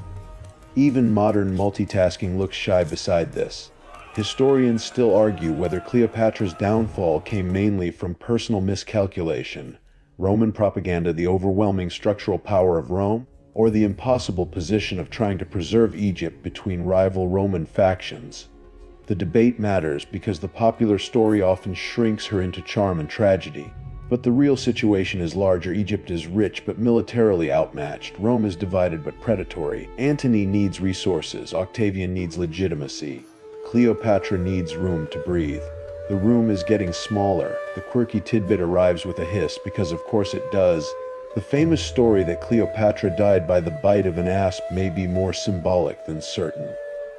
Even modern multitasking looks shy beside this. Historians still argue whether Cleopatra's downfall came mainly from personal miscalculation, Roman propaganda, the overwhelming structural power of Rome, or the impossible position of trying to preserve Egypt between rival Roman factions. The debate matters because the popular story often shrinks her into charm and tragedy. But the real situation is larger. Egypt is rich but militarily outmatched. Rome is divided but predatory. Antony needs resources. Octavian needs legitimacy. Cleopatra needs room to breathe. The room is getting smaller. The quirky tidbit arrives with a hiss, because of course it does. The famous story that Cleopatra died by the bite of an asp may be more symbolic than certain.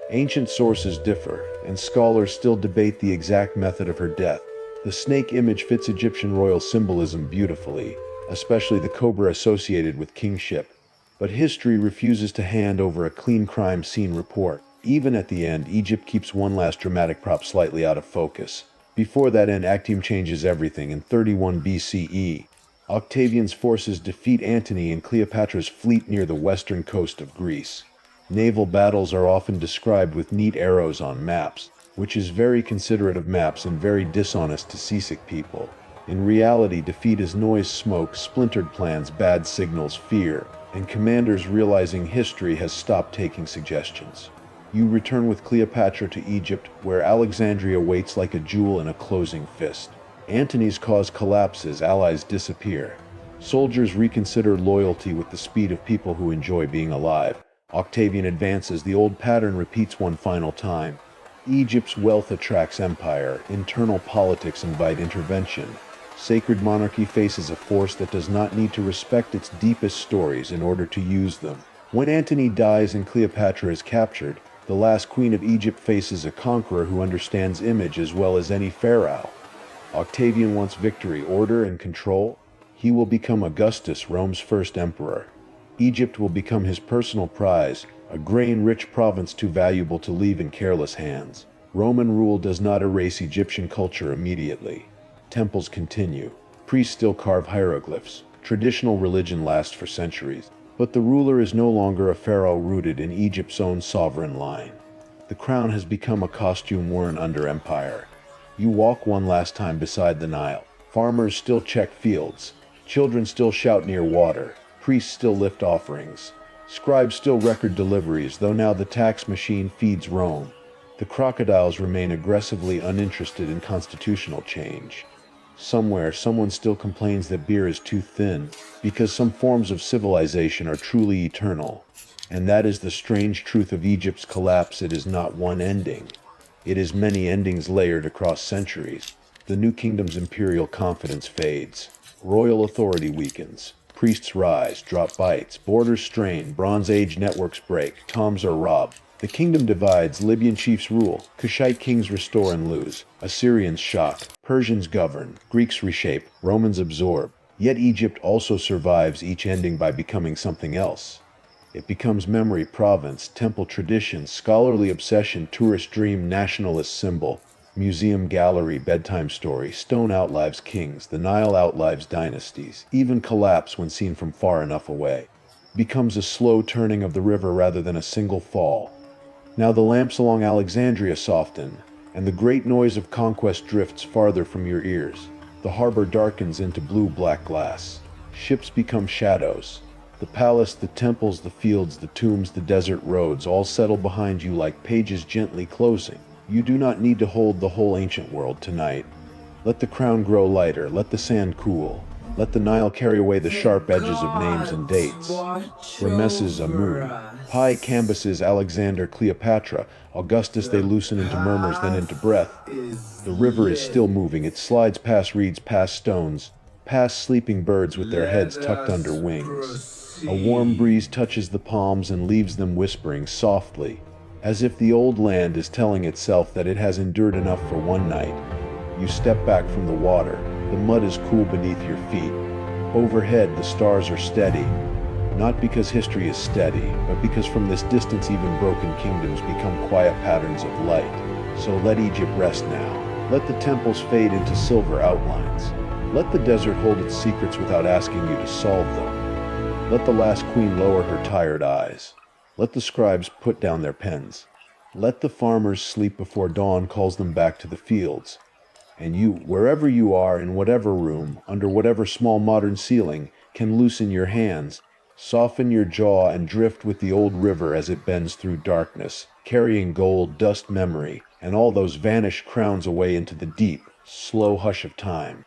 Ancient sources differ, and scholars still debate the exact method of her death. The snake image fits Egyptian royal symbolism beautifully, especially the cobra associated with kingship. But history refuses to hand over a clean crime scene report. Even at the end, Egypt keeps one last dramatic prop slightly out of focus. Before that end, Actium changes everything. In 31 BCE, Octavian's forces defeat Antony and Cleopatra's fleet near the western coast of Greece. Naval battles are often described with neat arrows on maps, which is very considerate of maps and very dishonest to seasick people. In reality, defeat is noise, smoke, splintered plans, bad signals, fear, and commanders realizing history has stopped taking suggestions. You return with Cleopatra to Egypt, where Alexandria waits like a jewel in a closing fist. Antony's cause collapses, allies disappear. Soldiers reconsider loyalty with the speed of people who enjoy being alive. Octavian advances, the old pattern repeats one final time. Egypt's wealth attracts empire, internal politics invite intervention. Sacred monarchy faces a force that does not need to respect its deepest stories in order to use them. When Antony dies and Cleopatra is captured, the last queen of Egypt faces a conqueror who understands image as well as any pharaoh. Octavian wants victory, order, and control. He will become Augustus, Rome's first emperor. Egypt will become his personal prize, a grain-rich province too valuable to leave in careless hands. Roman rule does not erase Egyptian culture immediately. Temples continue. Priests still carve hieroglyphs. Traditional religion lasts for centuries. But the ruler is no longer a pharaoh rooted in Egypt's own sovereign line. The crown has become a costume worn under empire. You walk one last time beside the Nile. Farmers still check fields. Children still shout near water. Priests still lift offerings. Scribes still record deliveries, though now the tax machine feeds Rome. The crocodiles remain aggressively uninterested in constitutional change. Somewhere, someone still complains that beer is too thin, because some forms of civilization are truly eternal. And that is the strange truth of Egypt's collapse. It is not one ending. It is many endings layered across centuries. The new kingdom's imperial confidence fades. Royal authority weakens. Priests rise, drop bites, borders strain, Bronze Age networks break, toms are robbed. The kingdom divides, Libyan chiefs rule, Kushite kings restore and lose, Assyrians shock, Persians govern, Greeks reshape, Romans absorb. Yet Egypt also survives each ending by becoming something else. It becomes memory, province, temple tradition, scholarly obsession, tourist dream, nationalist symbol, museum gallery, bedtime story. Stone outlives kings, the Nile outlives dynasties, even collapse when seen from far enough away. Becomes a slow turning of the river rather than a single fall. Now the lamps along Alexandria soften, and the great noise of conquest drifts farther from your ears. The harbor darkens into blue-black glass. Ships become shadows. The palace, the temples, the fields, the tombs, the desert roads all settle behind you like pages gently closing. You do not need to hold the whole ancient world tonight. Let the crown grow lighter, let the sand cool. Let the Nile carry away the sharp edges of names and dates. Rameses, Amun, Pi, Cambyses, Alexander, Cleopatra, Augustus, they loosen into murmurs, then into breath. The river is still moving. It slides past reeds, past stones, past sleeping birds with their heads tucked under wings. A warm breeze touches the palms and leaves them whispering softly, as if the old land is telling itself that it has endured enough for one night. You step back from the water. The mud is cool beneath your feet. Overhead, the stars are steady. Not because history is steady, but because from this distance even broken kingdoms become quiet patterns of light. So let Egypt rest now. Let the temples fade into silver outlines. Let the desert hold its secrets without asking you to solve them. Let the last queen lower her tired eyes. Let the scribes put down their pens. Let the farmers sleep before dawn calls them back to the fields. And you, wherever you are, in whatever room, under whatever small modern ceiling, can loosen your hands, soften your jaw, and drift with the old river as it bends through darkness, carrying gold, dust, memory, and all those vanished crowns away into the deep, slow hush of time.